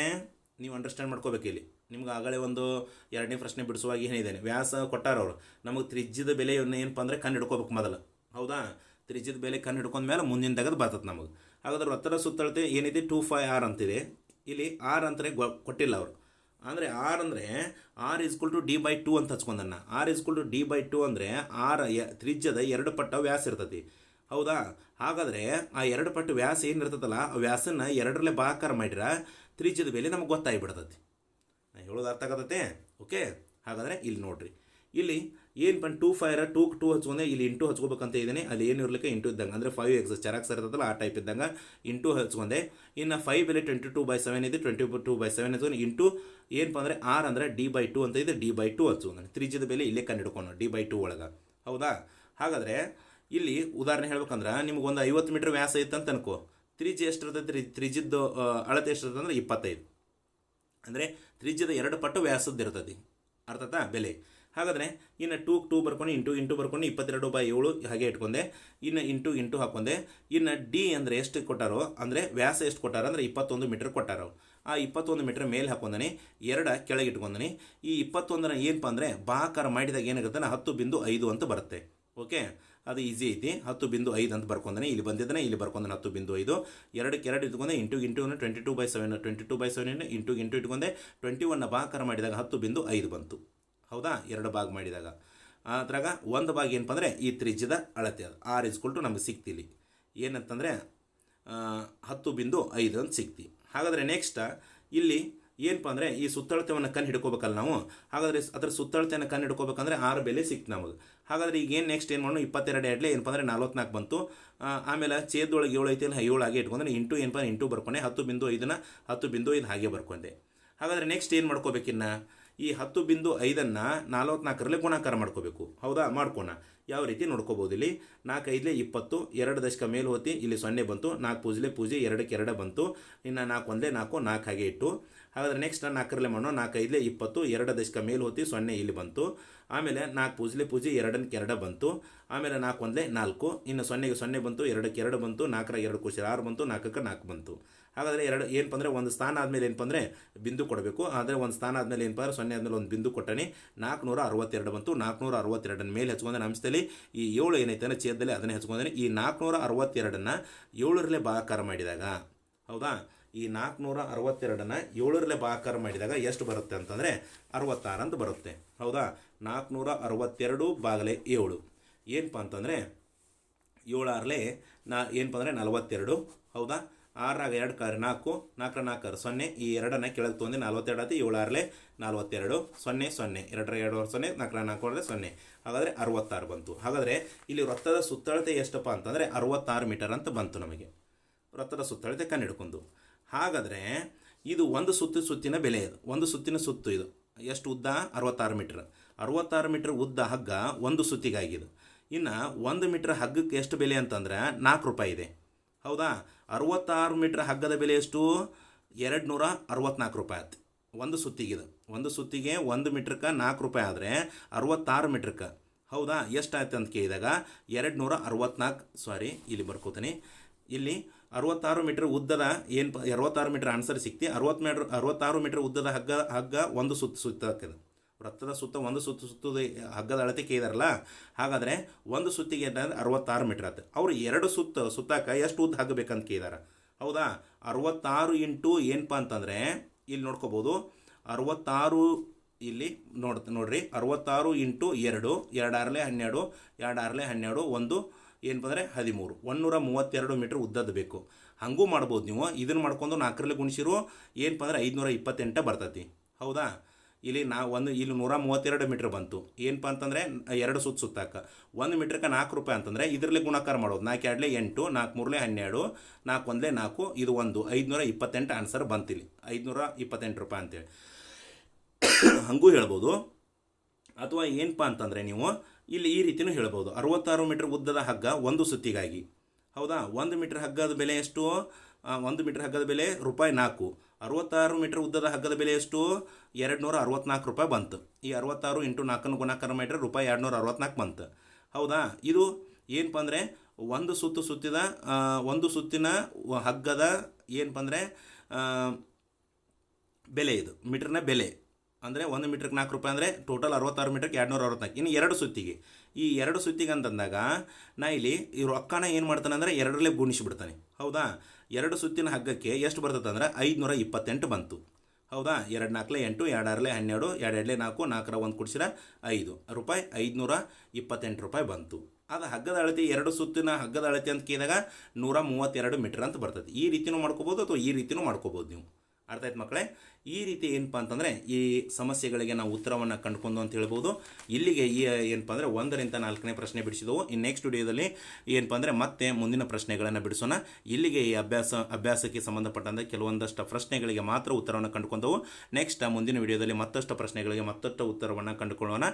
ನೀವು ಅಂಡರ್ಸ್ಟ್ಯಾಂಡ್ ಮಾಡ್ಕೋಬೇಕು. ಇಲ್ಲಿ ನಿಮ್ಗೆ ಆಗಲೇ ಒಂದು 2ನೇ ಪ್ರಶ್ನೆ ಬಿಡಿಸುವಾಗ ಏನಿದೆ, ವ್ಯಾಸ ಕೊಟ್ಟಾರವರು, ನಮಗೆ ತ್ರಿಜ್ಯದ ಬೆಲೆಯನ್ನು ಏನಪ್ಪ ಅಂದರೆ ಕಂಡು ಹಿಡ್ಕೋಬೇಕು ಮೊದಲು, ಹೌದಾ? ತ್ರಿಜ್ಯದ ಬೆಲೆ ಕಂಡು ಹಿಡ್ಕೊಂಡ ಮೇಲೆ ಮುಂದಿನ ತೆಗೆದು ಬರ್ತದೆ ನಮಗೆ. ಹಾಗಾದ್ರೆ ವೃತ್ತದ ಸುತ್ತಳತೆ ಏನಿದೆ 25R ಅಂತಿದೆ. ಇಲ್ಲಿ R ಅಂತಾರೆ ಕೊಟ್ಟಿಲ್ಲ ಅವರು. ಅಂದರೆ R ಅಂದರೆ R = D/2 ಅಂತ ಹಚ್ಕೊಂಡನ್ನ. R = D/2 ಅಂದರೆ R ತ್ರಿಜ್ಯದ 2 ಪಟ್ಟ ವ್ಯಾಸ ಇರ್ತೈತಿ, ಹೌದಾ? ಹಾಗಾದರೆ ಆ 2 ಪಟ್ಟು ವ್ಯಾಸ ಏನಿರ್ತದಲ್ಲ, ಆ ವ್ಯಾಸನ 2ರಲ್ಲೇ ಭಾಗಾಕಾರ ಮಾಡಿರ ತ್ರಿಜ್ಯದ ಬೆಲೆ ನಮಗೆ ಗೊತ್ತಾಗಿಬಿಡ್ತೈತಿ. ನಾನು ಹೇಳೋದು ಅರ್ಥ ಆಗತ್ತೆ. ಓಕೆ, ಹಾಗಾದರೆ ಇಲ್ಲಿ ನೋಡ್ರಿ, ಇಲ್ಲಿ ಏನು 2 ಹಚ್ಕೊಂಡೆ, ಇಲ್ಲಿ ಇಂಟು ಹಚ್ಕೋಬೇಕಂತ ಇದ್ದೇನೆ. ಅಲ್ಲಿ ಏನು ಇರಲಿಕ್ಕೆ ಇಂಟು ಇದ್ದಂಗೆ, ಅಂದರೆ 5x ಚರಾಕ್ಸ್ ಇರ್ತದಲ್ಲ ಆ ಟೈಪ್ ಇದ್ದಂಗೆ ಇಂಟು ಹಚ್ಕೊಂಡೆ. ಇನ್ನು 5 ಬೆಲೆ 22/7 ಇದೆ, 22/7 ಹಚ್ಕೊಂಡು ಇಂಟು ಏನಪ್ಪ ಅಂದರೆ R ಅಂದರೆ D/2 ಅಂತ ಇದೆ, D/2 ಹಚ್ಕೊಂಡೆ. ತ್ರಿಜ್ಯದ ಬೆಲೆ ಇಲ್ಲೇ ಕಂಡು ಹಿಡ್ಕೊಂಡು D/2 ಒಳಗೆ, ಹೌದಾ? ಹಾಗಾದರೆ ಇಲ್ಲಿ ಉದಾಹರಣೆ ಹೇಳ್ಬೇಕಂದ್ರೆ ನಿಮ್ಗೊಂದು 50 ಮೀಟರ್ ವ್ಯಾಸ ಇತ್ತು ಅಂತ ಅನ್ಕೋ. ತ್ರಿಜ್ಯ ಎಷ್ಟು ಇರ್ತೈತೆ? ತ್ರಿಜ್ಯದ ಅಳತೆ ಎಷ್ಟು ಇರ್ತದೆ ಅಂದರೆ 25. ಅಂದರೆ ತ್ರಿಜ್ಯದ 2 ಪಟ್ಟು ವ್ಯಾಸದ್ದು ಇರ್ತದೆ, ಅರ್ಥತಾ ಬೆಲೆ. ಹಾಗಾದರೆ ಇನ್ನು 2 ಬರ್ಕೊಂಡು ಇಂಟು ಬರ್ಕೊಂಡು 22/7 ಹಾಗೆ ಇಟ್ಕೊಂಡೆ. ಇನ್ನು ಇಂಟು ಹಾಕೊಂಡೆ. ಇನ್ನು ಡಿ ಅಂದರೆ ಎಷ್ಟು ಕೊಟ್ಟಾರೋ, ಅಂದರೆ ವ್ಯಾಸ ಎಷ್ಟು ಕೊಟ್ಟಾರೋ ಅಂದರೆ 21 ಮೀಟರ್ ಕೊಟ್ಟಾರೋ. ಆ 21 ಮೀಟರ್ ಮೇಲೆ ಹಾಕೊಂಡನೆ, 2 ಕೆಳಗೆ ಇಟ್ಕೊಂಡನೆ. ಈ 21ರ ಏನಪ್ಪ ಅಂದರೆ ಭಾಗಾಕಾರ ಮಾಡಿದಾಗ ಏನಾಗುತ್ತೆ, 10.5 ಅಂತ ಬರುತ್ತೆ. ಓಕೆ, ಅದು ಈಸಿ ಐತಿ. 10.5 ಅಂತ ಬರ್ಕೊಂಡನೆ, ಇಲ್ಲಿ ಬಂದಿದ್ದಾನೆ, ಇಲ್ಲಿ ಬರ್ಕೊಂಡನೆ 10.5. 2 ಇಟ್ಕೊಂಡೆ, ಇಂಟು 22/7 ಇಂಟು ಇಟ್ಕೊಂಡೆ. 21ನ ಭಾಗಾಕಾರ ಮಾಡಿದಾಗ 10.5 ಬಂತು, ಹೌದಾ? 2 ಭಾಗ ಮಾಡಿದಾಗ ಅದ್ರಾಗ 1 ಭಾಗ ಏನಪ್ಪ ಅಂದರೆ ಈ ತ್ರಿಜ್ಯದ ಅಳತೆ. ಅದು R = ನಮಗೆ ಸಿಕ್ತಿಲ್ಲಿ ಏನಂತಂದರೆ 10.5 ಅಂತ ಸಿಕ್ತಿ. ಹಾಗಾದರೆ ನೆಕ್ಸ್ಟ್ ಇಲ್ಲಿ ಏನಪ್ಪ ಅಂದರೆ ಈ ಸುತ್ತಳತೆಯನ್ನು ಕಂಡು ಹಿಡ್ಕೋಬೇಕಲ್ಲ ನಾವು. ಹಾಗಾದರೆ ಅದರ ಸುತ್ತಳತೆಯನ್ನು ಕಂಡು ಹಿಡ್ಕೋಬೇಕಂದ್ರೆ 6 ಬೆಲೆ ಸಿಕ್ತು ನಮಗೆ. ಹಾಗಾದರೆ ಈಗ ಏನು ನೆಕ್ಸ್ಟ್ ಏನು ಮಾಡೋಣ, 22 ಎಡ್ಲೆ ಏನಪ್ಪ ಅಂದರೆ 44 ಬಂತು. ಆಮೇಲೆ ಛೇದೊಳಗೆ 7 ಐತಿ, 7 ಹಾಗೆ ಇಟ್ಕೊಂಡ್ರೆ ಇಂಟು ಏನಪ್ಪ ಇಂಟು ಬರ್ಕೊಂಡೆ. 10.5ನ 10.5 ಹಾಗೆ ಬರ್ಕೊಂಡೆ. ಹಾಗಾದರೆ ನೆಕ್ಸ್ಟ್ ಏನು ಮಾಡ್ಕೋಬೇಕಿನ್ನ, ಈ 10.5ನ್ನು 44ರಲ್ಲೇ ಗುಣಾಕಾರ ಮಾಡ್ಕೋಬೇಕು, ಹೌದಾ? ಮಾಡ್ಕೋಣ. ಯಾವ ರೀತಿ ನೋಡ್ಕೋಬೋದು. ಇಲ್ಲಿ 4 5 20, 2 ದಶಕ ಮೇಲೆ ಹೋತಿ, ಇಲ್ಲಿ 0 ಬಂತು, 4 ಪೂಜ್ಲೆ ಪೂಜೆ 2ಕ್ಕೆ 2 ಬಂತು, ಇನ್ನು 4 1 4 4 ಹಾಗೆ ಇಟ್ಟು. ಹಾಗಾದರೆ ನೆಕ್ಸ್ಟ್ 4 ಮಾಡೋಣ. 4 5 20, 2 ದಶಕ ಮೇಲೆ ಹೋತಿ, 0 ಇಲ್ಲಿ ಬಂತು. ಆಮೇಲೆ 4 ಪೂಜ್ಲೆ ಪೂಜೆ 2ಕ್ಕೆ 2 ಬಂತು. ಆಮೇಲೆ 4 1 4, ಇನ್ನು 0ಗೆ 0 ಬಂತು, 2ಕ್ಕೆ 2 ಬಂತು, 4ರ 2 ಕೂಡಿಸಿದ್ರೆ 6 ಬಂತು, 4ಕ್ಕೆ 4 ಬಂತು. ಹಾಗಾದರೆ ಏನಪ್ಪ ಅಂದರೆ ಒಂದು ಸ್ಥಾನ ಆದಮೇಲೆ ಏನಪ್ಪ ಅಂದರೆ ಬಿಂದು ಕೊಡಬೇಕು. ಆದರೆ ಒಂದು ಸ್ಥಾನ ಆದಮೇಲೆ ಏನಪ್ಪ ಅಂದರೆ 0 ಆದಮೇಲೆ ಒಂದು ಬಿಂದು ಕೊಟ್ಟನೆ. 462 ಬಂತು. 462 ಮೇಲೆ ಹಚ್ಕೊಂಡೇನೆ ಅಂಶದಲ್ಲಿ ಈ 7 ಏನೈತೆ ಅಂದರೆ ಛೇದದಲ್ಲಿ ಅದನ್ನೇ ಹಚ್ಕೊಂಡೇನೆ. ಈ 462ನ್ನು 7ರಲ್ಲೇ ಭಾಗಾಕಾರ ಮಾಡಿದಾಗ, ಹೌದಾ, ಈ 462ನ್ನು 7ರಲ್ಲೇ ಭಾಗಾಕಾರ ಮಾಡಿದಾಗ ಎಷ್ಟು ಬರುತ್ತೆ ಅಂತಂದರೆ 66 ಅಂತ ಬರುತ್ತೆ. ಹೌದಾ, 462 ಬಾಗಲೆ 7 ಏನಪ್ಪ ಅಂತಂದರೆ 7 6 ಏನಪ್ಪ ಅಂದರೆ 42. ಹೌದಾ, 6 2 4, 4 4 0, ಈ 2ನ್ನು ಕೆಳಗೆ ತೊಗೊಂಡು 42 ಆಯ್ತು. 7 6 42, 0 0, 2 2 0, 4 4 0. ಹಾಗಾದರೆ 66 ಬಂತು. ಹಾಗಾದರೆ ಇಲ್ಲಿ ವೃತ್ತದ ಸುತ್ತಳತೆ ಎಷ್ಟಪ್ಪ ಅಂತಂದರೆ 66 ಮೀಟರ್ ಅಂತ ಬಂತು ನಮಗೆ. ವೃತ್ತದ ಸುತ್ತಳತೆ ಕಂಡುಹಿಡ್ಕೊಂಡು. ಹಾಗಾದರೆ ಇದು ಒಂದು ಸುತ್ತಿನ ಬೆಲೆ. ಇದು ಒಂದು ಸುತ್ತಿನ ಸುತ್ತು. ಇದು ಎಷ್ಟು ಉದ್ದ? 66 ಮೀಟ್ರ್. 66 ಮೀಟ್ರ್ ಉದ್ದ ಹಗ್ಗ ಒಂದು ಸುತ್ತಿಗಾಗಿದೆ. ಇನ್ನು 1 ಮೀಟ್ರ್ ಹಗ್ಗಕ್ಕೆ ಎಷ್ಟು ಬೆಲೆ ಅಂತಂದ್ರೆ 4 ರೂಪಾಯಿ ಇದೆ. ಹೌದಾ, 66 ಮೀಟ್ರ್ ಹಗ್ಗದ ಬೆಲೆ ಎಷ್ಟು? 264 ರೂಪಾಯಿ ಆಯ್ತು ಒಂದು ಸುತ್ತಿಗೆ. ಒಂದು ಸುತ್ತಿಗೆ 1 ಮೀಟ್ರಕ್ಕೆ 4 ರೂಪಾಯಿ ಆದರೆ 66 ಮೀಟ್ರಕ್ಕೆ, ಹೌದಾ, ಎಷ್ಟಾಯ್ತು ಅಂತ ಕೇಳಿದಾಗ 264, ಇಲ್ಲಿ ಬರ್ಕೋತೀನಿ. ಇಲ್ಲಿ 66 ಮೀಟ್ರ್ ಉದ್ದದ 66 ಮೀಟ್ರ್ ಆನ್ಸರ್ ಸಿಕ್ತಿ. 66 ಮೀಟ್ರ್ ಉದ್ದದ ಹಗ್ಗ ಒಂದು ಸುತ್ತಾಕದು. ವೃತ್ತದ ಸುತ್ತ ಒಂದು ಸುತ್ತದ ಹಗ್ಗದ ಅಳತೆ ಕೇಳಿದಾರಲ್ಲ. ಹಾಗಾದರೆ ಒಂದು ಸುತ್ತಿಗೆ ಏನಂದ್ರೆ 66 ಮೀಟ್ರ್ ಆಯ್ತು. ಅವರು 2 ಸುತ್ತಾಕ ಎಷ್ಟು ಉದ್ದ ಹಗ್ಗ ಬೇಕಂತ ಕೇಳಿದಾರೆ. ಹೌದಾ, 66 ಇಂಟು ಏನಪ್ಪ ಅಂತಂದರೆ ಇಲ್ಲಿ ನೋಡ್ಕೋಬೋದು. 66 ಇಲ್ಲಿ ನೋಡ್ರಿ 66 ಇಂಟು 2, 2 6 12, 2 6 12, 1 ಏನಪ್ಪ ಅಂದರೆ 13, 132 ಮೀಟ್ರ್ ಉದ್ದದ್ದು ಬೇಕು. ಹಾಗೂ ಮಾಡ್ಬೋದು ನೀವು. ಇದನ್ನು ಮಾಡ್ಕೊಂಡು 4ರಲ್ಲಿ ಗುಣಿಸಿರು ಏನಪ್ಪ ಅಂದರೆ 528 ಬರ್ತೈತಿ. ಹೌದಾ, ಇಲ್ಲಿ ಇಲ್ಲಿ 132 ಮೀಟ್ರ್ ಬಂತು. ಏನಪ್ಪ ಅಂತಂದರೆ 2 ಸುತ್ತಾಕ 1 ಮೀಟ್ರಿಗೆ 4 ರೂಪಾಯಿ ಅಂತಂದರೆ ಇದರಲ್ಲಿ ಗುಣಾಕಾರ ಮಾಡೋದು. 4 2 8, 4 3 12, 4 1 4, ಇದು 1, 528 ಆನ್ಸರ್ ಬಂತಿಲ್ಲಿ. 528 ರೂಪಾಯಿ ಅಂತೇಳಿ ಹಾಗೂ ಹೇಳ್ಬೋದು. ಅಥವಾ ಏನಪ್ಪ ಅಂತಂದರೆ ನೀವು ಇಲ್ಲಿ ಈ ರೀತಿಯೂ ಹೇಳ್ಬೋದು. 66 ಮೀಟ್ರ್ ಉದ್ದದ ಹಗ್ಗ ಒಂದು ಸುತ್ತಿಗಾಗಿ. ಹೌದಾ, 1 ಮೀಟ್ರ್ ಹಗ್ಗದ ಬೆಲೆ ಎಷ್ಟು? 1 ಮೀಟ್ರ್ ಹಗ್ಗದ ಬೆಲೆ ₹4. 66 ಮೀಟ್ರ್ ಉದ್ದದ ಹಗ್ಗದ ಬೆಲೆ ಎಷ್ಟು? 264 ರೂಪಾಯಿ ಬಂತು. ಈ 66 ಇಂಟು 4 ಗುಣಾಕಾರ ಮಾಡಿದ್ರೆ ₹264 ಬಂತು. ಹೌದಾ, ಇದು ಏನಪ್ಪ ಅಂದರೆ ಒಂದು ಸುತ್ತಿನ ಹಗ್ಗದ ಏನಪ್ಪ ಅಂದರೆ ಬೆಲೆ. ಇದು ಮೀಟ್ರ್ನ ಬೆಲೆ ಅಂದರೆ 1 ಮೀಟ್ರಿಗೆ 4 ರೂಪಾಯಿ ಅಂದರೆ ಟೋಟಲ್ 66 ಮೀಟ್ರಿಗೆ 264. ಇನ್ನು 2 ಸುತ್ತಿಗೆ, ಈ 2 ಸುತ್ತಿಗೆ ಅಂತಂದಾಗ ನಾ ಇಲ್ಲಿ ಈ ರೊಕ್ಕನ ಏನು ಮಾಡ್ತಾನೆ ಅಂದರೆ 2ರಲ್ಲೇ ಗುಣಿಸಿಬಿಡ್ತಾನೆ. ಹೌದಾ, 2 ಸುತ್ತಿನ ಹಗ್ಗಕ್ಕೆ ಎಷ್ಟು ಬರ್ತದೆ ಅಂದರೆ 528 ಬಂತು. ಹೌದಾ, 2 4 8, 2 6 12, 2 2 4, 4ರ 1 ಕೂಡಿಸಿರ 5 ರೂಪಾಯಿ, 528 ರೂಪಾಯಿ ಬಂತು. ಅದು ಹಗ್ಗದ ಅಳತೆ 2 ಸುತ್ತಿನ ಹಗ್ಗದ ಅಳತೆ ಅಂತ ಕೇಳಿದಾಗ 132 ಮೀಟ್ರ್ ಅಂತ ಬರ್ತದೆ. ಈ ರೀತಿಯೂ ಮಾಡ್ಕೋಬೋದು ಅಥವಾ ಈ ರೀತಿಯೂ ಮಾಡ್ಕೋಬೋದು ನೀವು. ಅರ್ಥ ಆಯ್ತು ಮಕ್ಕಳೇ? ಈ ರೀತಿ ಏನಪ್ಪ ಅಂತಂದರೆ ಈ ಸಮಸ್ಯೆಗಳಿಗೆ ನಾವು ಉತ್ತರವನ್ನು ಕಂಡುಕೊಂಡು ಅಂತ ಹೇಳ್ಬೋದು. ಇಲ್ಲಿಗೆ ಈ ಏನಪ್ಪ ಅಂದರೆ 1ರಿಂದ 4ನೇ ಪ್ರಶ್ನೆ ಬಿಡಿಸಿದವು. ಇನ್ನು ನೆಕ್ಸ್ಟ್ ವಿಡಿಯೋದಲ್ಲಿ ಏನಪ್ಪ ಅಂದರೆ ಮತ್ತೆ ಮುಂದಿನ ಪ್ರಶ್ನೆಗಳನ್ನು ಬಿಡಿಸೋಣ. ಇಲ್ಲಿಗೆ ಈ ಅಭ್ಯಾಸಕ್ಕೆ ಸಂಬಂಧಪಟ್ಟಂತೆ ಕೆಲವೊಂದಷ್ಟು ಪ್ರಶ್ನೆಗಳಿಗೆ ಮಾತ್ರ ಉತ್ತರವನ್ನು ಕಂಡುಕೊಂಡವು. ನೆಕ್ಸ್ಟ್ ಮುಂದಿನ ವಿಡಿಯೋದಲ್ಲಿ ಮತ್ತಷ್ಟು ಪ್ರಶ್ನೆಗಳಿಗೆ ಮತ್ತಷ್ಟು ಉತ್ತರವನ್ನು ಕಂಡುಕೊಳ್ಳೋಣ.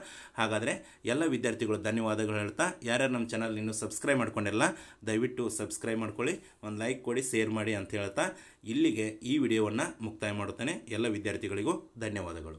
ಹಾಗಾದರೆ ಎಲ್ಲ ವಿದ್ಯಾರ್ಥಿಗಳು ಧನ್ಯವಾದಗಳು ಹೇಳ್ತಾ, ಯಾರ್ಯಾರು ನಮ್ಮ ಚಾನಲ್ ಇನ್ನೂ ಸಬ್ಸ್ಕ್ರೈಬ್ ಮಾಡ್ಕೊಂಡಿರಲ್ಲ ದಯವಿಟ್ಟು ಸಬ್ಸ್ಕ್ರೈಬ್ ಮಾಡ್ಕೊಳ್ಳಿ, ಒಂದು ಲೈಕ್ ಕೊಡಿ, ಶೇರ್ ಮಾಡಿ ಅಂತ ಹೇಳ್ತಾ ಇಲ್ಲಿಗೆ ಈ ವಿಡಿಯೋವನ್ನು ಮುಕ್ತಾಯ ಮಾಡುತ್ತೇನೆ. ಎಲ್ಲ ವಿದ್ಯಾರ್ಥಿಗಳಿಗೂ ಧನ್ಯವಾದಗಳು.